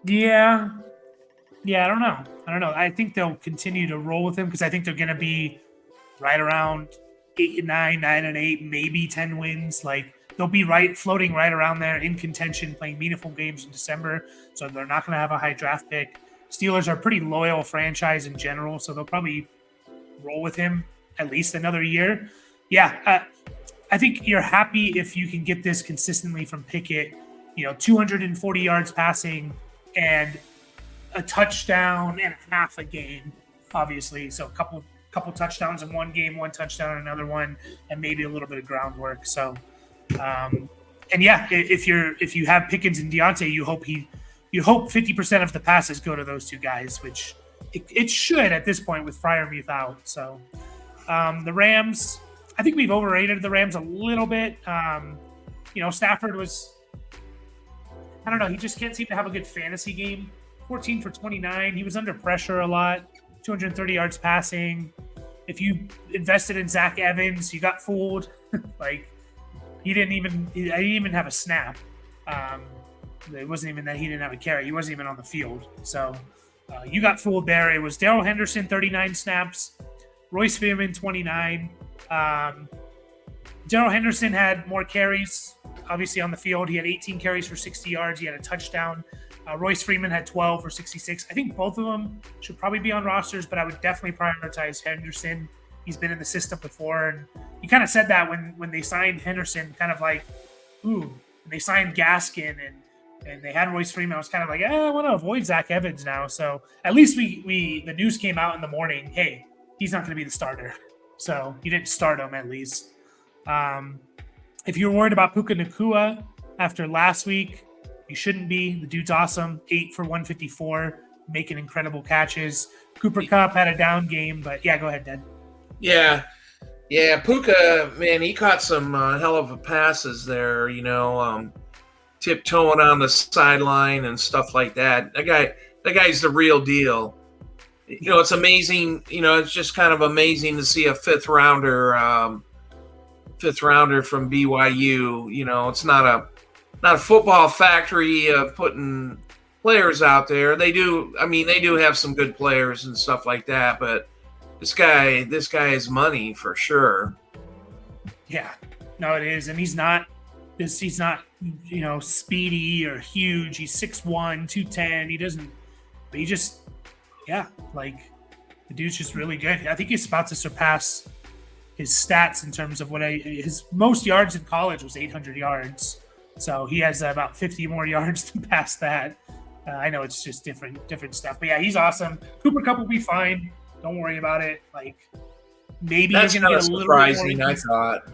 Yeah, I don't know. I think they'll continue to roll with him because I think they're going to be right around 8-9, 9-8, maybe 10 wins. Like they'll be floating right around there in contention, playing meaningful games in December. So they're not going to have a high draft pick. Steelers are a pretty loyal franchise in general, so they'll probably roll with him at least another year. Yeah, I think you're happy if you can get this consistently from Pickett. 240 yards passing and a touchdown and a half a game, obviously. So a couple touchdowns in one game, one touchdown in another one, and maybe a little bit of groundwork. So, and yeah, if you have Pickens and Deontay, you hope 50% of the passes go to those two guys, which it should at this point with Freiermuth out. So the Rams, I think we've overrated the Rams a little bit. Stafford was, I don't know, he just can't seem to have a good fantasy game. 14 for 29. He was under pressure a lot. 230 yards passing. If you invested in Zach Evans, you got fooled. He didn't even have a snap. It wasn't even that he didn't have a carry. He wasn't even on the field. So you got fooled there. It was Darrell Henderson, 39 snaps. Royce Freeman, 29. Darrell Henderson had more carries, obviously, on the field. He had 18 carries for 60 yards. He had a touchdown. Royce Freeman had 12 for 66. I think both of them should probably be on rosters, but I would definitely prioritize Henderson. He's been in the system before, and you kind of said that when they signed Henderson, kind of like, ooh, when they signed Gaskin and they had Royce Freeman, I was kind of like, I want to avoid Zach Evans now. So at least the news came out in the morning, hey, he's not going to be the starter. So you didn't start him at least. If you're worried about Puka Nacua after last week, you shouldn't be. The dude's awesome. 8 for 154, making incredible catches. Cooper Kupp had a down game, but yeah, go ahead, Dad. Yeah, Puka, man, he caught some hell of a passes there, tiptoeing on the sideline and stuff like that. That guy's the real deal. It's amazing. It's just kind of amazing to see a fifth rounder from BYU. It's not a football factory putting players out there. They do have some good players and stuff like that, but this guy is money for sure. Yeah, no, it is. And he's not speedy or huge. He's 6'1", 210. The dude's just really good. I think he's about to surpass his stats in terms of his most yards in college was 800 yards. So he has about 50 more yards to pass that. I know it's just different stuff, but yeah, he's awesome. Cooper Kupp will be fine. Don't worry about it. Maybe that's you're going to get a little surprising. more. I thought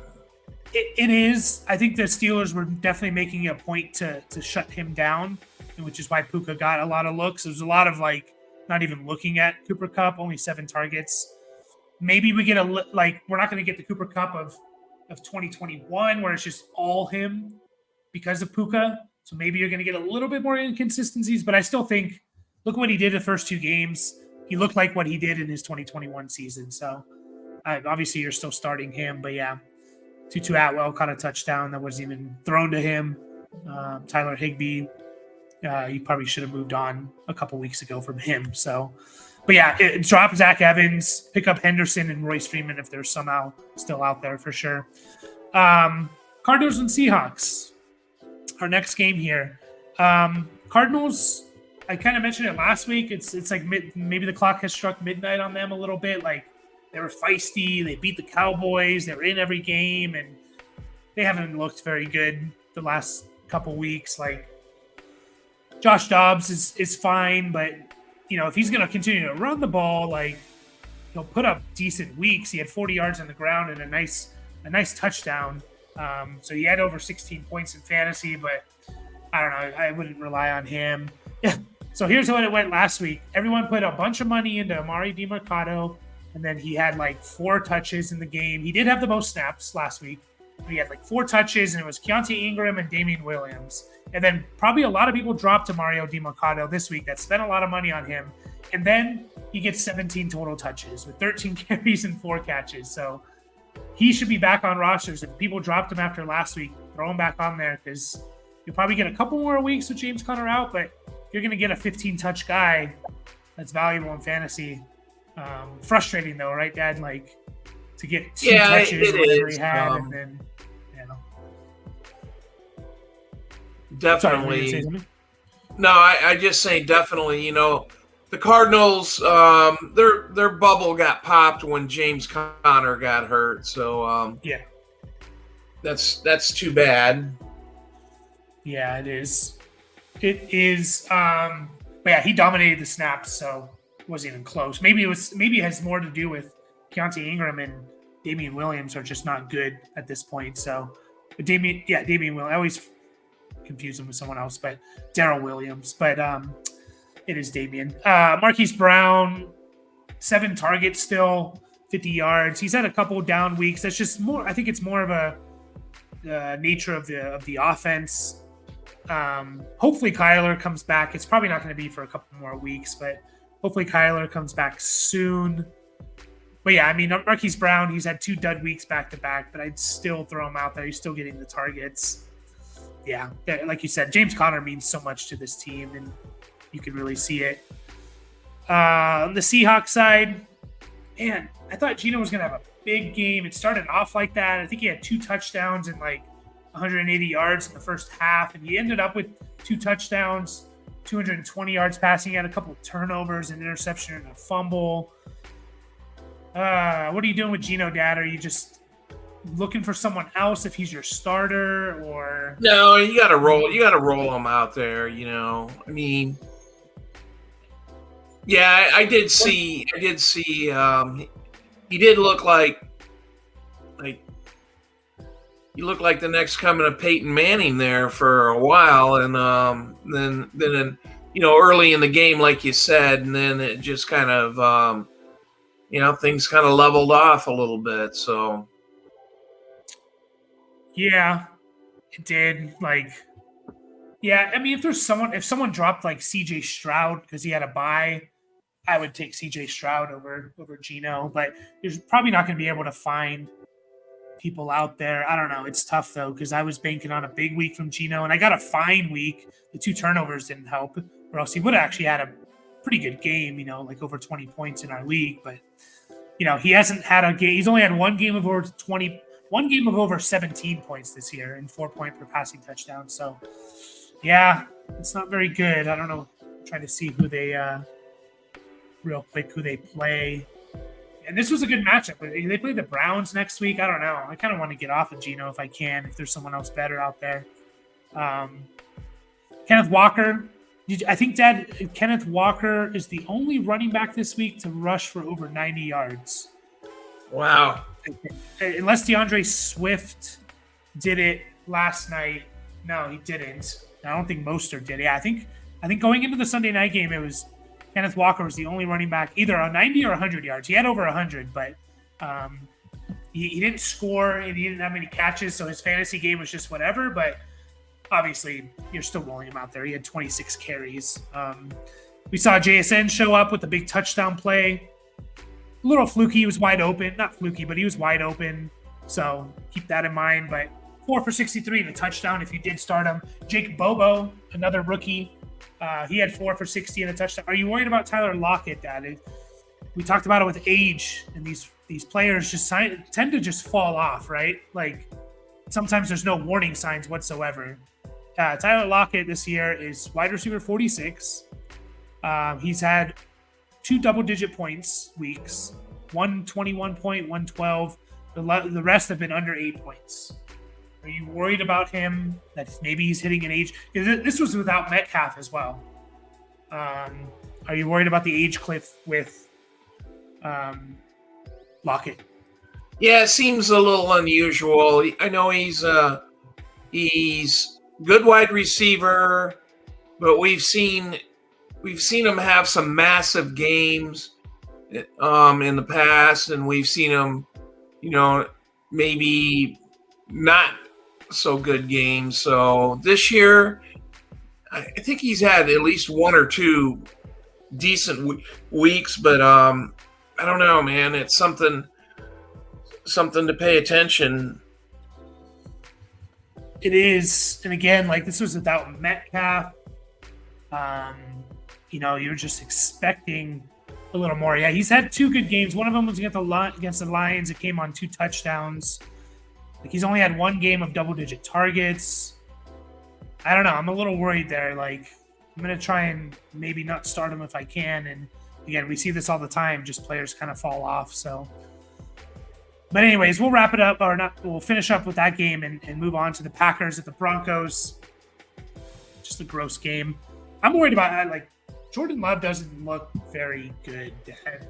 it is. I think the Steelers were definitely making a point to shut him down, which is why Puka got a lot of looks. There's a lot of not even looking at Cooper Kupp, only 7 targets. Maybe we get we're not going to get the Cooper Kupp of 2021 where it's just all him because of Puka. So maybe you're going to get a little bit more inconsistencies, but I still think, look what he did the first 2 games. He looked like what he did in his 2021 season. So Obviously, you're still starting him, but yeah, Tutu Atwell caught a touchdown that wasn't even thrown to him. Tyler Higbee, you probably should have moved on a couple weeks ago from him. So, but yeah, drop Zach Evans, pick up Henderson and Royce Freeman if they're somehow still out there for sure. Cardinals and Seahawks, our next game here. Cardinals, I kind of mentioned it last week. It's like maybe the clock has struck midnight on them a little bit. Like they were feisty. They beat the Cowboys. They were in every game, and they haven't looked very good the last couple weeks. Like Josh Dobbs is fine, but if he's going to continue to run the ball, like he'll put up decent weeks. He had 40 yards on the ground and a nice touchdown. So he had over 16 points in fantasy, but I don't know. I wouldn't rely on him. Yeah. So here's how it went last week. Everyone put a bunch of money into Amari DiMercato, and then he had like 4 touches in the game. He did have the most snaps last week. He had like 4 touches, and it was Keontae Ingram and Damian Williams. And then probably a lot of people dropped to Mario DiMercato this week that spent a lot of money on him. And then he gets 17 total touches with 13 carries and 4 catches. So he should be back on rosters. If people dropped him after last week, throw him back on there because you'll probably get a couple more weeks with James Conner out, but you're going to get a 15-touch guy that's valuable in fantasy. Frustrating, though, right, Dad? Like, to get 2 touches or whatever he had, and then, Definitely. Sorry, no, I just say definitely, the Cardinals, their bubble got popped when James Conner got hurt. So, that's too bad. Yeah, it is. It is. But yeah, he dominated the snaps, so it wasn't even close. Maybe it has more to do with Keontae Ingram and Damian Williams are just not good at this point. So, but Damian Williams. I always confuse him with someone else, but Darrell Williams. But it is Damian. Marquise Brown, 7 targets still, 50 yards. He's had a couple down weeks. That's just more. I think it's more of a nature of the offense. Hopefully Kyler comes back. It's probably not going to be for a couple more weeks, but hopefully Kyler comes back soon. But yeah, I mean, Marquise Brown, he's had 2 dud weeks back to back, but I'd still throw him out there. He's still getting the targets. Yeah, like you said, James Conner means so much to this team, and you can really see it. On the Seahawks side, man, I thought Geno was going to have a big game. It started off like that. I think he had 2 touchdowns and like 180 yards in the first half, and he ended up with 2 touchdowns, 220 yards passing. He had a couple of turnovers, an interception, and a fumble. What are you doing with Geno, Dad? Are you just looking for someone else if he's your starter, or no? You got to roll him out there. I mean, yeah, I did see. He did look like you look like the next coming of Peyton Manning there for a while, and then early in the game, like you said, and then it just kind of things kind of leveled off a little bit. So yeah, it did. Like, yeah, I mean, if someone dropped like CJ Stroud because he had a bye, I would take CJ Stroud over Geno, but you're probably not going to be able to find people out there. I don't know. It's tough though, because I was banking on a big week from Geno, and I got a fine week. The 2 turnovers didn't help, or else he would have actually had a pretty good game, like over 20 points in our league. But he hasn't had a game. He's only had one game of over 17 points this year and 4 point per passing touchdown. So yeah, it's not very good. I don't know. I'm trying to see who they real quick who they play. And this was a good matchup. They play the Browns next week. I don't know. I kind of want to get off of Geno if I can, if there's someone else better out there. Kenneth Walker. I think, Dad, Kenneth Walker is the only running back this week to rush for over 90 yards. Wow. Unless DeAndre Swift did it last night. No, he didn't. I don't think Mostert did. Yeah, I think going into the Sunday night game, it was Kenneth Walker was the only running back, either on 90 or 100 yards. He had over 100, but he didn't score and he didn't have many catches, so his fantasy game was just whatever. But obviously, you're still rolling him out there. He had 26 carries. We saw JSN show up with a big touchdown play. a little fluky. He was wide open. Not fluky, but he was wide open. So keep that in mind. But 4 for 63 and a touchdown if you did start him. Jake Bobo, another rookie. He had 4 for 60 and a touchdown. Are you worried about Tyler Lockett, Dad? We talked about it with age, and these players just tend to just fall off, right? Like sometimes there's no warning signs whatsoever. Tyler Lockett this year is wide receiver 46. He's had 2 double-digit points weeks, 121 point, 112. The rest have been under 8 points. Are you worried about him that maybe he's hitting an age? This was without Metcalf as well. Are you worried about the age cliff with Lockett? Yeah, it seems a little unusual. I know he's good wide receiver, but we've seen him have some massive games in the past, and we've seen him, maybe not so good games. So this year, I think he's had at least 1 or 2 decent weeks, but I don't know, man. It's something to pay attention. It is, and again, like this was without Metcalf. You're just expecting a little more. Yeah, he's had 2 good games. One of them was against the Lions. It came on 2 touchdowns. Like he's only had 1 game of double-digit targets. I don't know. I'm a little worried there. Like I'm going to try and maybe not start him if I can. And again, we see this all the time. Just players kind of fall off. So, but anyways, we'll wrap it up, or not. We'll finish up with that game and move on to the Packers at the Broncos. Just a gross game. I'm worried about that. Like Jordan Love doesn't look very good.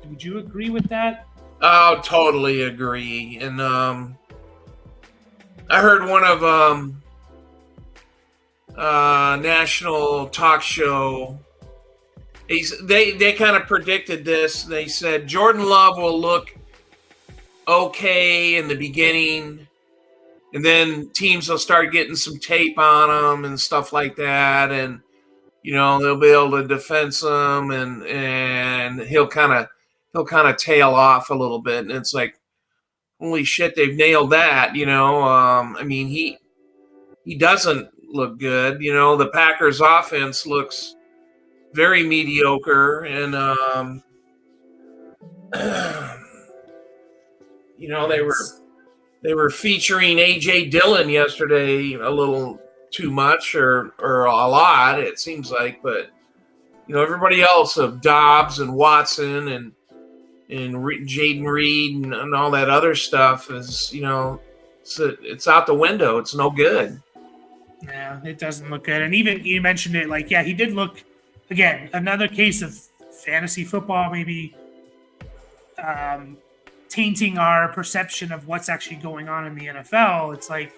Would you agree with that? Oh, totally agree. And I heard one of national talk show. They kind of predicted this. They said Jordan Love will look okay in the beginning, and then teams will start getting some tape on him and stuff like that, and they'll be able to defense him, and he'll kind of tail off a little bit. And it's like, holy shit, they've nailed that. I mean, he doesn't look good. The Packers offense looks very mediocre, and they were featuring AJ Dillon yesterday a little too much or a lot, it seems like, but everybody else of Dobbs and Watson and Jaden Reed and all that other stuff is it's out the window. It's no good. Yeah, it doesn't look good. And even you mentioned it, like, yeah, he did look, again, another case of fantasy football maybe tainting our perception of what's actually going on in the NFL. It's like,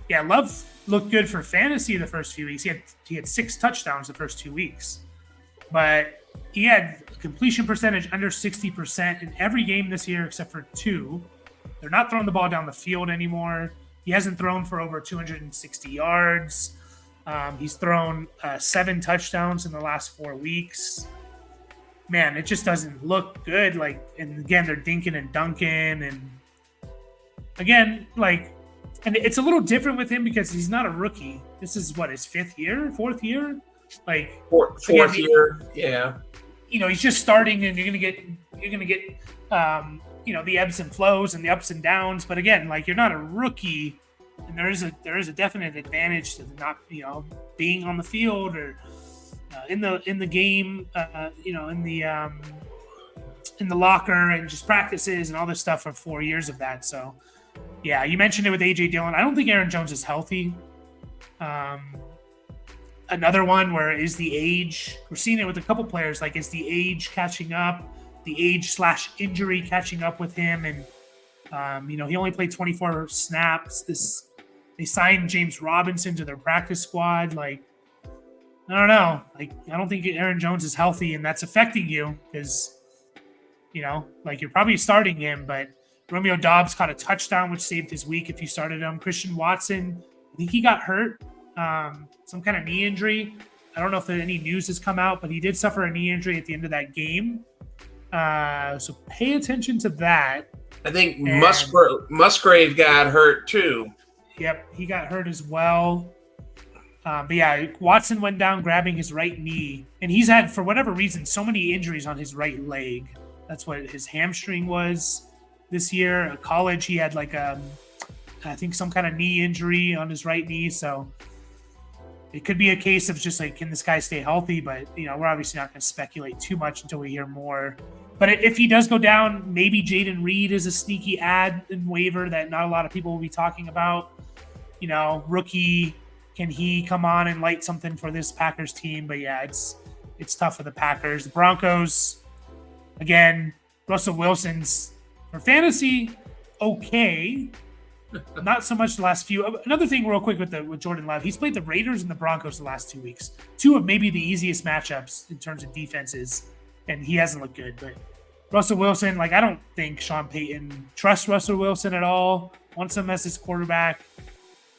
yeah, Love looked good for fantasy the first few weeks. He had 6 touchdowns the first 2 weeks. But he had a completion percentage under 60% in every game this year except for 2. They're not throwing the ball down the field anymore. He hasn't thrown for over 260 yards. He's thrown 7 touchdowns in the last 4 weeks. Man, it just doesn't look good. Like, and again, they're dinking and dunking. And again, like, and it's a little different with him because he's not a rookie. This is what, his 4th year? Like fourth year, yeah. He's just starting, and you're gonna get the ebbs and flows and the ups and downs. But again, like, you're not a rookie, and there is a definite advantage to not being on the field or in the game, in the locker and just practices and all this stuff for 4 years of that. So yeah, you mentioned it with AJ Dillon. I don't think Aaron Jones is healthy. Another one where is the age. We're seeing it with a couple players. Like, is the age catching up? The age/injury catching up with him, and he only played 24 snaps. They signed James Robinson to their practice squad. Like, I don't know. Like, I don't think Aaron Jones is healthy, and that's affecting you because like, you're probably starting him, but Romeo Doubs caught a touchdown, which saved his week if you started him. Christian Watson, I think he got hurt, some kind of knee injury. I don't know if any news has come out, but he did suffer a knee injury at the end of that game. So pay attention to that. I think And, Musgrave got hurt too. Yep, he got hurt as well. But yeah, Watson went down grabbing his right knee, and he's had, for whatever reason, so many injuries on his right leg. That's what his hamstring was this year. At college, he had I think some kind of knee injury on his right knee. So it could be a case of just like, can this guy stay healthy? But we're obviously not going to speculate too much until we hear more. But if he does go down, maybe Jaden Reed is a sneaky ad and waiver that not a lot of people will be talking about. Rookie. Can he come on and light something for this Packers team? But yeah, it's tough for the Packers. The Broncos, again, Russell Wilson's for fantasy, okay. Not so much the last few. Another thing real quick with Jordan Love, he's played the Raiders and the Broncos the last 2 weeks. Two of maybe the easiest matchups in terms of defenses, and he hasn't looked good. But Russell Wilson, I don't think Sean Payton trusts Russell Wilson at all, wants him as his quarterback.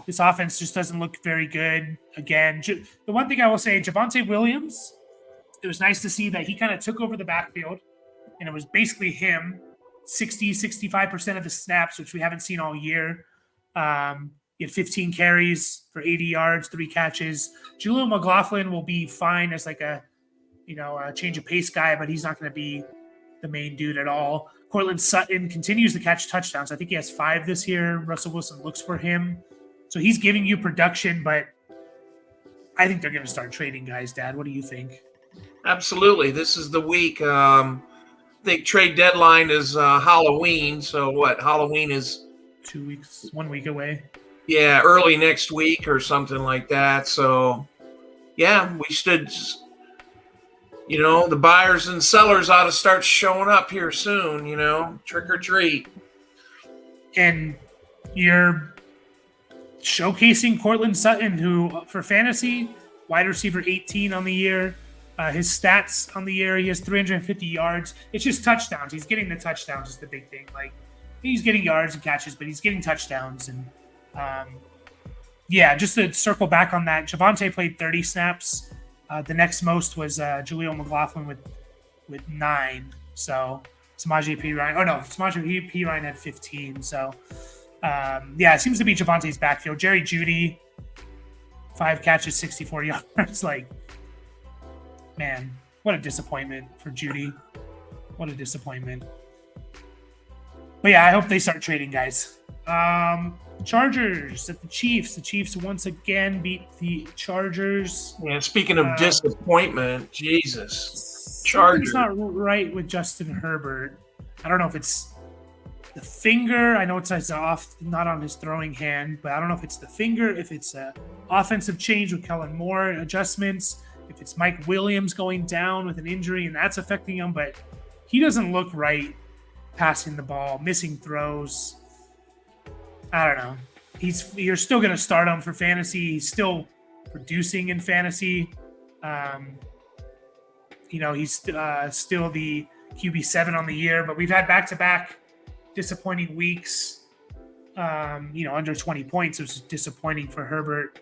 This offense just doesn't look very good. Again, the one thing I will say, Javonte Williams, it was nice to see that he kind of took over the backfield, and it was basically him, 65% of the snaps, which we haven't seen all year. He had 15 carries for 80 yards, 3 catches. Jaleel McLaughlin will be fine as a change of pace guy, but he's not going to be the main dude at all. Cortland Sutton continues to catch touchdowns. I think he has 5 this year. Russell Wilson looks for him. So he's giving you production, but I think they're going to start trading guys, Dad. What do you think? Absolutely. This is the week. I think trade deadline is Halloween. So what? Halloween is 2 weeks, 1 week away. Yeah, early next week or something like that. So, yeah, we should, the buyers and sellers ought to start showing up here soon, trick or treat. And you're showcasing Cortland Sutton, who for fantasy, wide receiver 18 on the year. His stats on the year, he has 350 yards. It's just touchdowns. He's getting the touchdowns is the big thing. He's getting yards and catches, but he's getting touchdowns. And just to circle back on that, Javonte played 30 snaps. The next most was Jaleel McLaughlin with 9. So Samaje Perine had 15. So it seems to be Javonte's backfield. Jerry Jeudy, 5 catches, 64 yards. Man, what a disappointment for Jeudy. What a disappointment. But yeah, I hope they start trading guys. Chargers at the Chiefs. The Chiefs once again beat the Chargers. Yeah, speaking of disappointment, Jesus. Chargers. It's not right with Justin Herbert. I don't know if it's the finger. I know it's off, not on his throwing hand, but I don't know if it's the finger, if it's a offensive change with Kellen Moore adjustments, if it's Mike Williams going down with an injury and that's affecting him, but he doesn't look right passing the ball, missing throws. I don't know. You're still going to start him for fantasy. He's still producing in fantasy. He's still the QB7 on the year, but we've had back-to-back disappointing weeks. Under 20 points, it was disappointing for Herbert.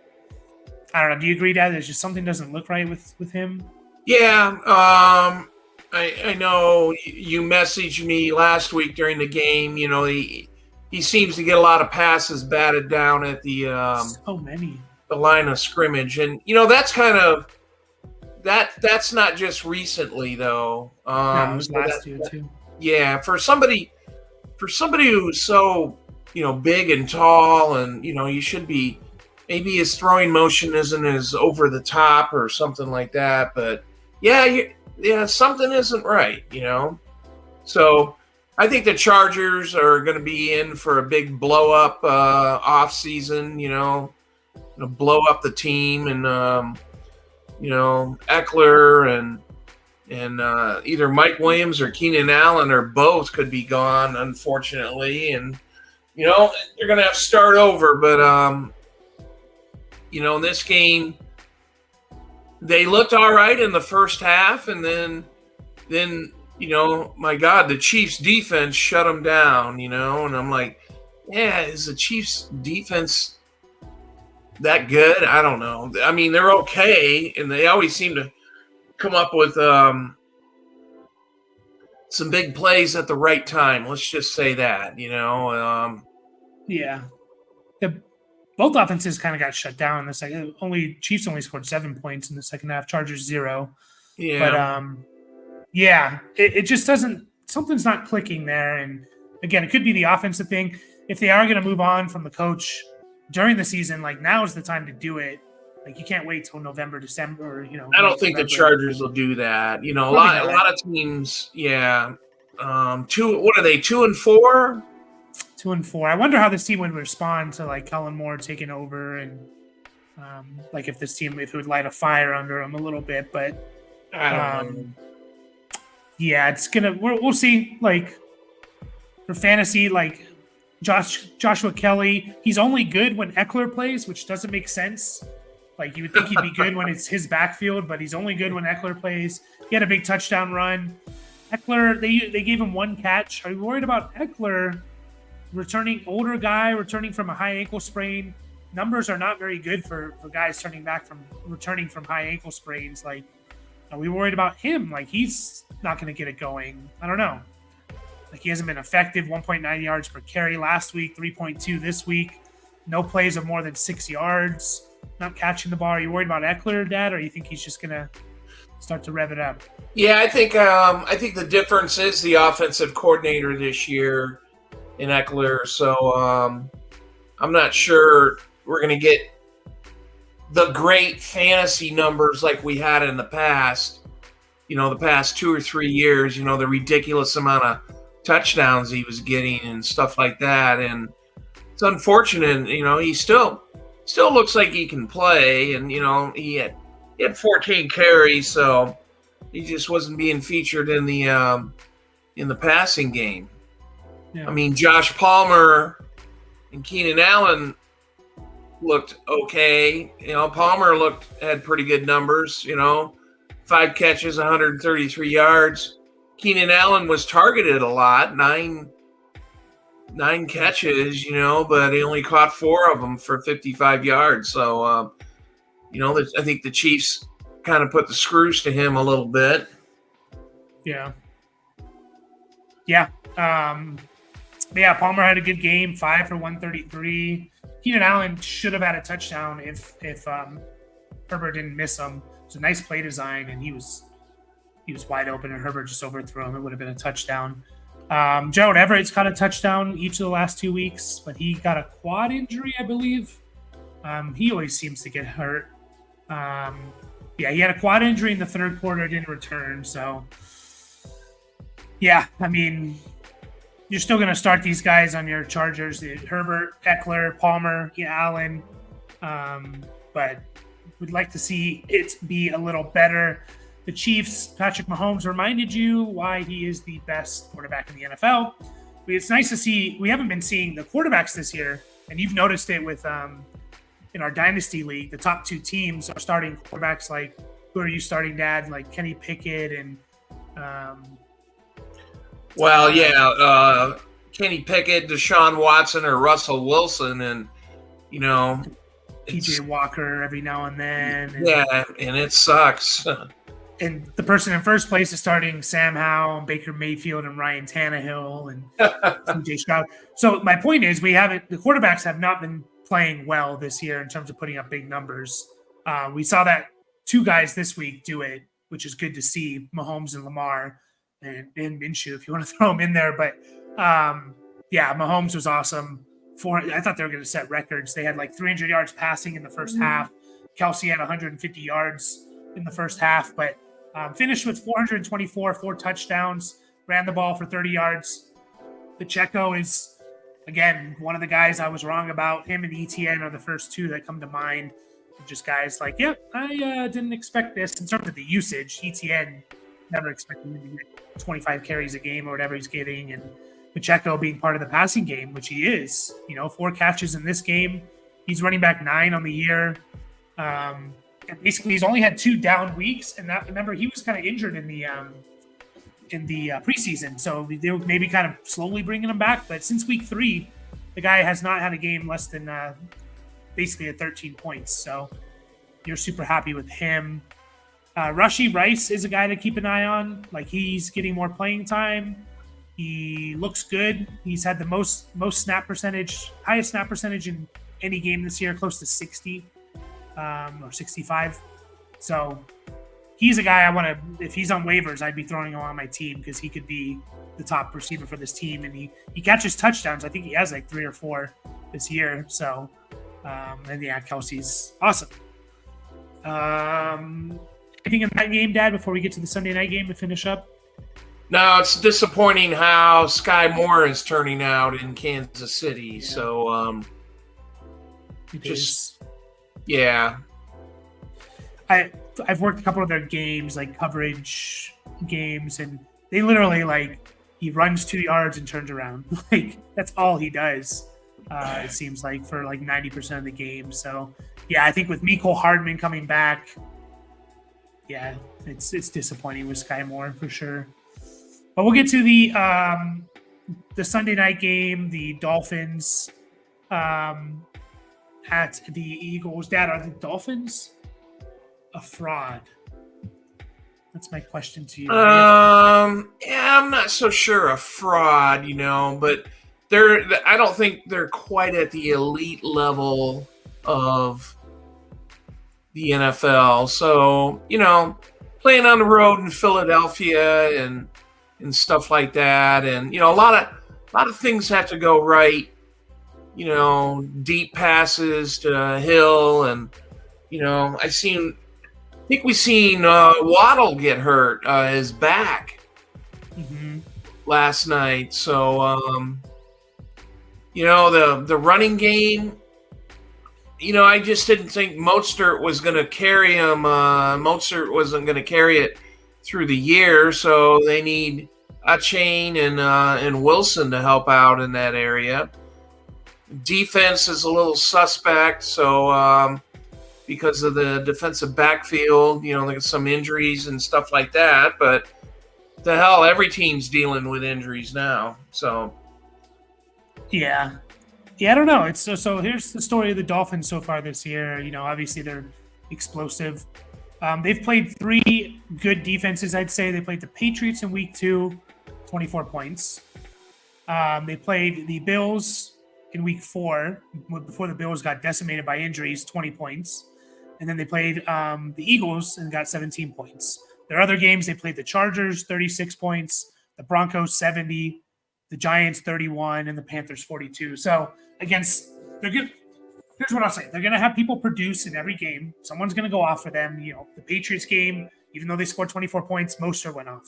I don't know. Do you agree, Dad? There's just something doesn't look right with him? Yeah. I know you messaged me last week during the game. He seems to get a lot of passes batted down at the so many. The line of scrimmage, and that's kind of that's not just recently though. No, it was last year too. Yeah, for somebody who's so big and tall, and you should be. Maybe his throwing motion isn't as over the top or something like that, but something isn't right, So I think the Chargers are going to be in for a big blow up off season, blow up the team, and Eckler and either Mike Williams or Keenan Allen or both could be gone, unfortunately, and they're going to have to start over, but. In this game, they looked all right in the first half, and then my God, the Chiefs' defense shut them down, and I'm like, yeah, is the Chiefs' defense that good? I don't know. I mean, they're okay, and they always seem to come up with some big plays at the right time. Let's just say that, Yeah. Both offenses kind of got shut down in the second. Chiefs only scored 7 points in the second half. Chargers 0. Yeah. But it just doesn't. Something's not clicking there. And again, it could be the offensive thing. If they are going to move on from the coach during the season, like now is the time to do it. Like you can't wait till November, December. I don't think the Chargers will do that. A lot of teams. Yeah. What are they? 2-4. 2-4. I wonder how this team would respond to like Kellen Moore taking over, and like if it would light a fire under him a little bit. But I don't know. Yeah, it's gonna. We'll see. Like for fantasy, like Joshua Kelly, he's only good when Eckler plays, which doesn't make sense. Like you would think he'd be good when it's his backfield, but he's only good when Eckler plays. He had a big touchdown run. Eckler, they gave him 1 catch. Are you worried about Eckler? Older guy returning from a high ankle sprain. Numbers are not very good for guys returning from high ankle sprains. Like, are we worried about him? Like, he's not going to get it going. I don't know. Like, he hasn't been effective. 1.9 yards per carry last week, 3.2 this week. No plays of more than 6 yards. Not catching the ball. Are you worried about Eckler, Dad, or you think he's just going to start to rev it up? Yeah, I think the difference is the offensive coordinator this year in Eckler. So I'm not sure we're going to get the great fantasy numbers like we had in the past. The past 2 or 3 years. The ridiculous amount of touchdowns he was getting and stuff like that. And it's unfortunate. He still looks like he can play. And he had 14 carries, so he just wasn't being featured in the passing game. Yeah. I mean, Josh Palmer and Keenan Allen looked okay. Palmer had pretty good numbers. 5 catches, 133 yards. Keenan Allen was targeted a lot, nine catches, but he only caught 4 of them for 55 yards. So, I think the Chiefs kind of put the screws to him a little bit. Yeah. Yeah. Palmer had a good game, 5 for 133. Keenan Allen should have had a touchdown if Herbert didn't miss him. It was a nice play design, and he was wide open, and Herbert just overthrew him. It would have been a touchdown. Gerald Everett's got a touchdown each of the last 2 weeks, but he got a quad injury, I believe. He always seems to get hurt. He had a quad injury in the third quarter, didn't return. So, yeah, I mean, you're still going to start these guys on your Chargers: Herbert, Eckler, Palmer, Allen. But we'd like to see it be a little better. The Chiefs, Patrick Mahomes reminded you why he is the best quarterback in the NFL. It's nice to see. We haven't been seeing the quarterbacks this year, and you've noticed it with in our Dynasty League, the top 2 teams are starting quarterbacks. Like, who are you starting, Dad? Like Kenny Pickett and Kenny Pickett, Deshaun Watson, or Russell Wilson, and PJ Walker every now and then. And it sucks. And the person in first place is starting Sam Howell and Baker Mayfield and Ryan Tannehill and CJ Stroud. So my point is, the quarterbacks have not been playing well this year in terms of putting up big numbers. We saw that 2 guys this week do it, which is good to see, Mahomes and Lamar and Minshew, if you want to throw them in there. But Mahomes was awesome. I thought they were going to set records. They had like 300 yards passing in the first half. Kelsey had 150 yards in the first half, but finished with 424, 4 touchdowns, ran the ball for 30 yards. Pacheco is, again, one of the guys I was wrong about. Him and ETN are the first 2 that come to mind. Just guys like, I didn't expect this. In terms of the usage, ETN never expected him to get 25 carries a game or whatever he's getting, and Pacheco being part of the passing game, which he is. 4 catches in this game. He's running back 9 on the year. And basically, he's only had 2 down weeks, and remember, he was kind of injured in the preseason, so they were maybe kind of slowly bringing him back. But since week 3, the guy has not had a game less than basically at 13 points. So you're super happy with him. Rashee Rice is a guy to keep an eye on. Like, he's getting more playing time. He looks good. He's had the most snap percentage, highest snap percentage in any game this year, close to 60 or 65. So he's a guy I want to. If he's on waivers, I'd be throwing him on my team because he could be the top receiver for this team, and he catches touchdowns. I think he has like 3 or 4 this year. So and yeah, Kelsey's awesome. Anything in that game, Dad? Before we get to the Sunday night game to finish up. No, it's disappointing how Sky Moore is turning out in Kansas City. Yeah. So, yeah. I've worked a couple of their games, like coverage games, and they literally he runs 2 yards and turns around. Like, that's all he does. It seems like for 90% of the game. So yeah, I think with Mecole Hardman coming back, yeah, it's disappointing with Sky Moore for sure. But we'll get to the Sunday night game, the Dolphins at the Eagles. Dad, are the Dolphins a fraud? That's my question to you. Yeah, I'm not so sure a fraud, but I don't think they're quite at the elite level of the NFL. So, playing on the road in Philadelphia and stuff like that, and a lot of things have to go right. Deep passes to Hill, and I think we seen Waddle get hurt his back last night. So the running game, I just didn't think Mostert was going to carry him. Mostert wasn't going to carry it through the year, so they need Achane and Wilson to help out in that area. Defense is a little suspect, so because of the defensive backfield, they got some injuries and stuff like that. But the hell, every team's dealing with injuries now. So yeah, I don't know. It's so here's the story of the Dolphins so far this year. Obviously they're explosive. They've played 3 good defenses, I'd say. They played the Patriots in week 2, 24 points. They played the Bills in week 4, before the Bills got decimated by injuries, 20 points. And then they played the Eagles and got 17 points. Their other games, they played the Chargers, 36 points, the Broncos, 70, the Giants, 31, and the Panthers, 42. So, they're good. Here's what I'll say. They're going to have people produce in every game. Someone's going to go off for them. The Patriots game, even though they scored 24 points, Mostert went off.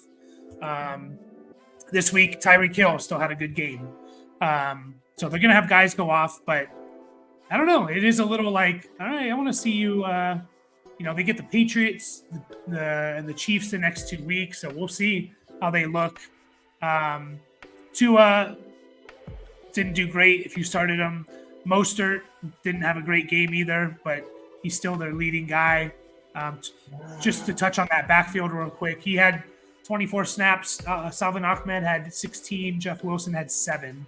This week, Tyreek Hill still had a good game. So they're going to have guys go off, but I don't know. It is a little all right, I want to see you, they get the Patriots and the Chiefs the next 2 weeks, so we'll see how they look. Tua didn't do great if you started him. Mostert didn't have a great game either, but he's still their leading guy. Just to touch on that backfield real quick, he had 24 snaps. Salvin Ahmed had 16. Jeff Wilson had 7.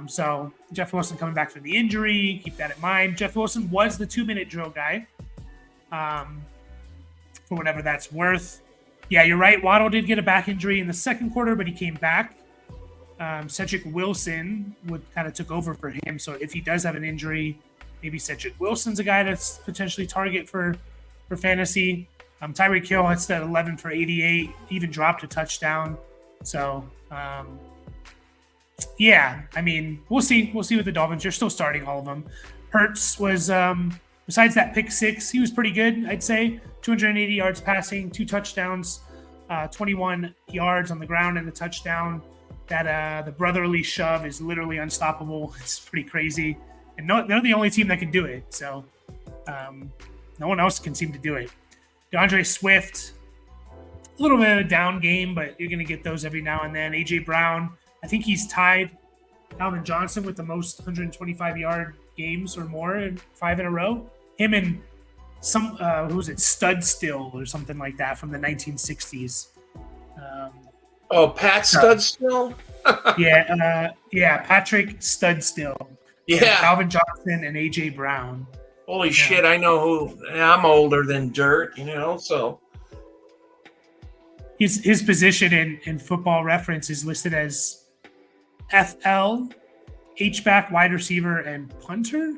So Jeff Wilson coming back from the injury. Keep that in mind. Jeff Wilson was the 2-minute drill guy, for whatever that's worth. Yeah, you're right. Waddle did get a back injury in the second quarter, but he came back. Cedric Wilson kind of took over for him. So if he does have an injury, maybe Cedric Wilson's a guy that's potentially target for fantasy. Tyreek Hill, it's that 11 for 88, even dropped a touchdown. So, yeah, I mean, we'll see. We'll see with the Dolphins. You're still starting all of them. Hurts was, besides that pick 6, he was pretty good, I'd say. 280 yards passing, 2 touchdowns, 21 yards on the ground and a touchdown. That the brotherly shove is literally unstoppable. It's pretty crazy. And they're the only team that can do it. So no one else can seem to do it. DeAndre Swift, a little bit of a down game, but you're going to get those every now and then. A.J. Brown, I think he's tied Calvin Johnson with the most 125-yard games or more, 5 in a row. Him and some, who was it, Stud Still or something like that from the 1960s. Pat Studstill? Yeah, Patrick Studstill. Yeah. Calvin Johnson and A.J. Brown. Holy shit, I know who. I'm older than dirt, so. his position in Football Reference is listed as FL, H-back, wide receiver, and punter.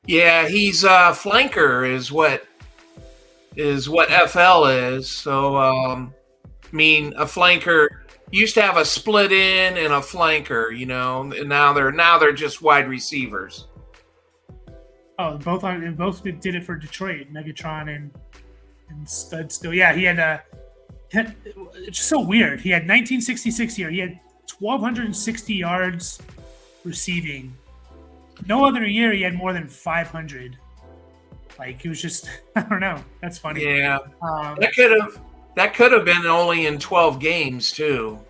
Yeah, he's flanker is what FL is. So a flanker used to have a split in and a flanker, and now they're just wide receivers. Oh, both did it for Detroit, Megatron and Stud still. Yeah, he had it's so weird. He had 1966 year. He had 1,260 yards receiving. No other year he had more than 500. Like, it was just, I don't know. That's funny. Yeah, that could have been only in 12 games too.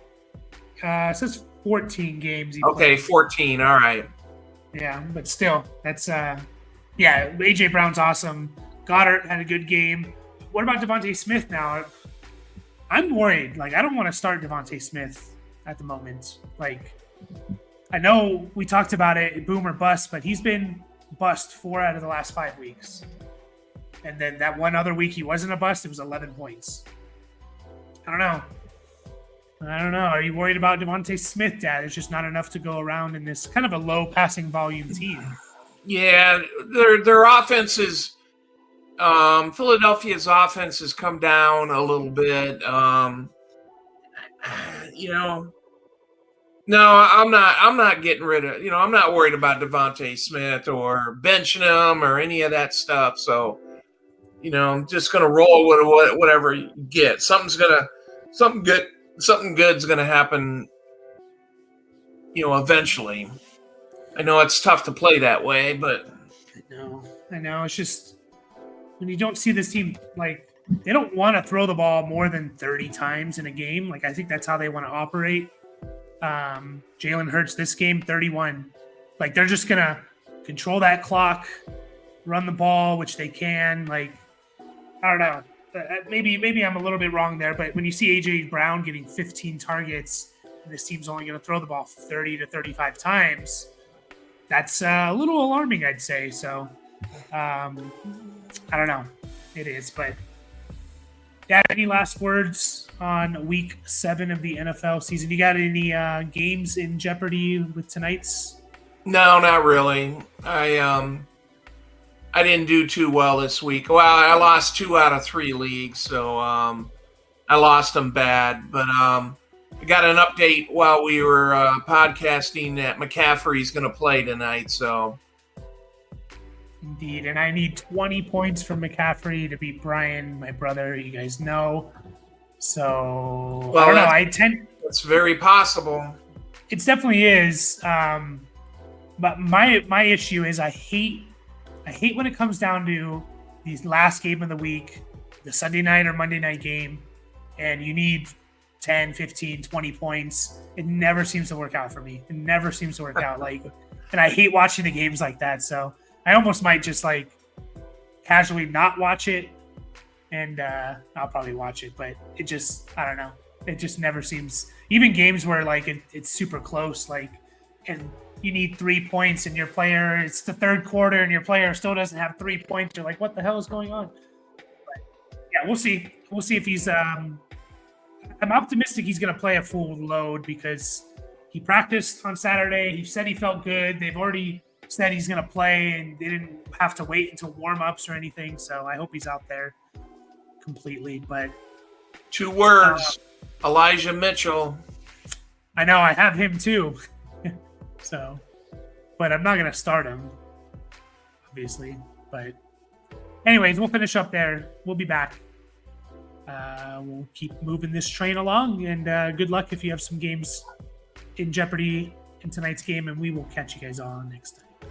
It says 14 games. Okay, 14. All right. Yeah, but still, that's AJ Brown's awesome. Goddard had a good game. What about Devontae Smith now? I'm worried. Like, I don't want to start Devontae Smith at the moment. Like, I know we talked about it, boom or bust, but he's been bust 4 out of the last 5 weeks. And then that one other week he wasn't a bust, it was 11 points. I don't know. Are you worried about Devontae Smith, Dad? There's just not enough to go around in this kind of a low passing volume team. Yeah, their offense is Philadelphia's offense has come down a little bit. No, I'm not getting rid of. I'm not worried about Devontae Smith or benching him or any of that stuff. So, I'm just gonna roll with whatever you get. Something good's gonna happen. Eventually. I know it's tough to play that way, but I know. It's just when you don't see this team, like, they don't want to throw the ball more than 30 times in a game. Like, I think that's how they want to operate. Jalen Hurts this game, 31. Like, they're just going to control that clock, run the ball, which they can. Like, I don't know. Maybe I'm a little bit wrong there, but when you see A.J. Brown getting 15 targets and this team's only going to throw the ball 30 to 35 times, that's a little alarming, I'd say. So, I don't know. It is, but Dad, any last words on week 7 of the NFL season? You got any games in jeopardy with tonight's? No, not really. I didn't do too well this week. Well, I lost 2 out of 3 leagues, so I lost them bad. But I got an update while we were podcasting that McCaffrey's going to play tonight. So, indeed, and I need 20 points from McCaffrey to beat Brian, my brother. You guys know. So, well, I don't know. It's very possible. It definitely is. But my issue is I hate when it comes down to these last game of the week, the Sunday night or Monday night game, and you need 10, 15, 20 points. It never seems to work out for me. It never seems to work out. And I hate watching the games like that. So I almost might just casually not watch it, and I'll probably watch it. But it just, I don't know. It just never seems. Even games where it's super close, and you need 3 points, and your player, it's the third quarter, and your player still doesn't have 3 points. You're like, what the hell is going on? But yeah, we'll see. We'll see if he's. I'm optimistic he's going to play a full load because he practiced on Saturday. He said he felt good. They've already said he's going to play, and they didn't have to wait until warm-ups or anything. So I hope he's out there completely. But 2 words, Elijah Mitchell. I know, I have him too. So, but I'm not going to start him, obviously. But anyways, we'll finish up there. We'll be back. We'll keep moving this train along, and good luck if you have some games in jeopardy in tonight's game, and we will catch you guys on next time.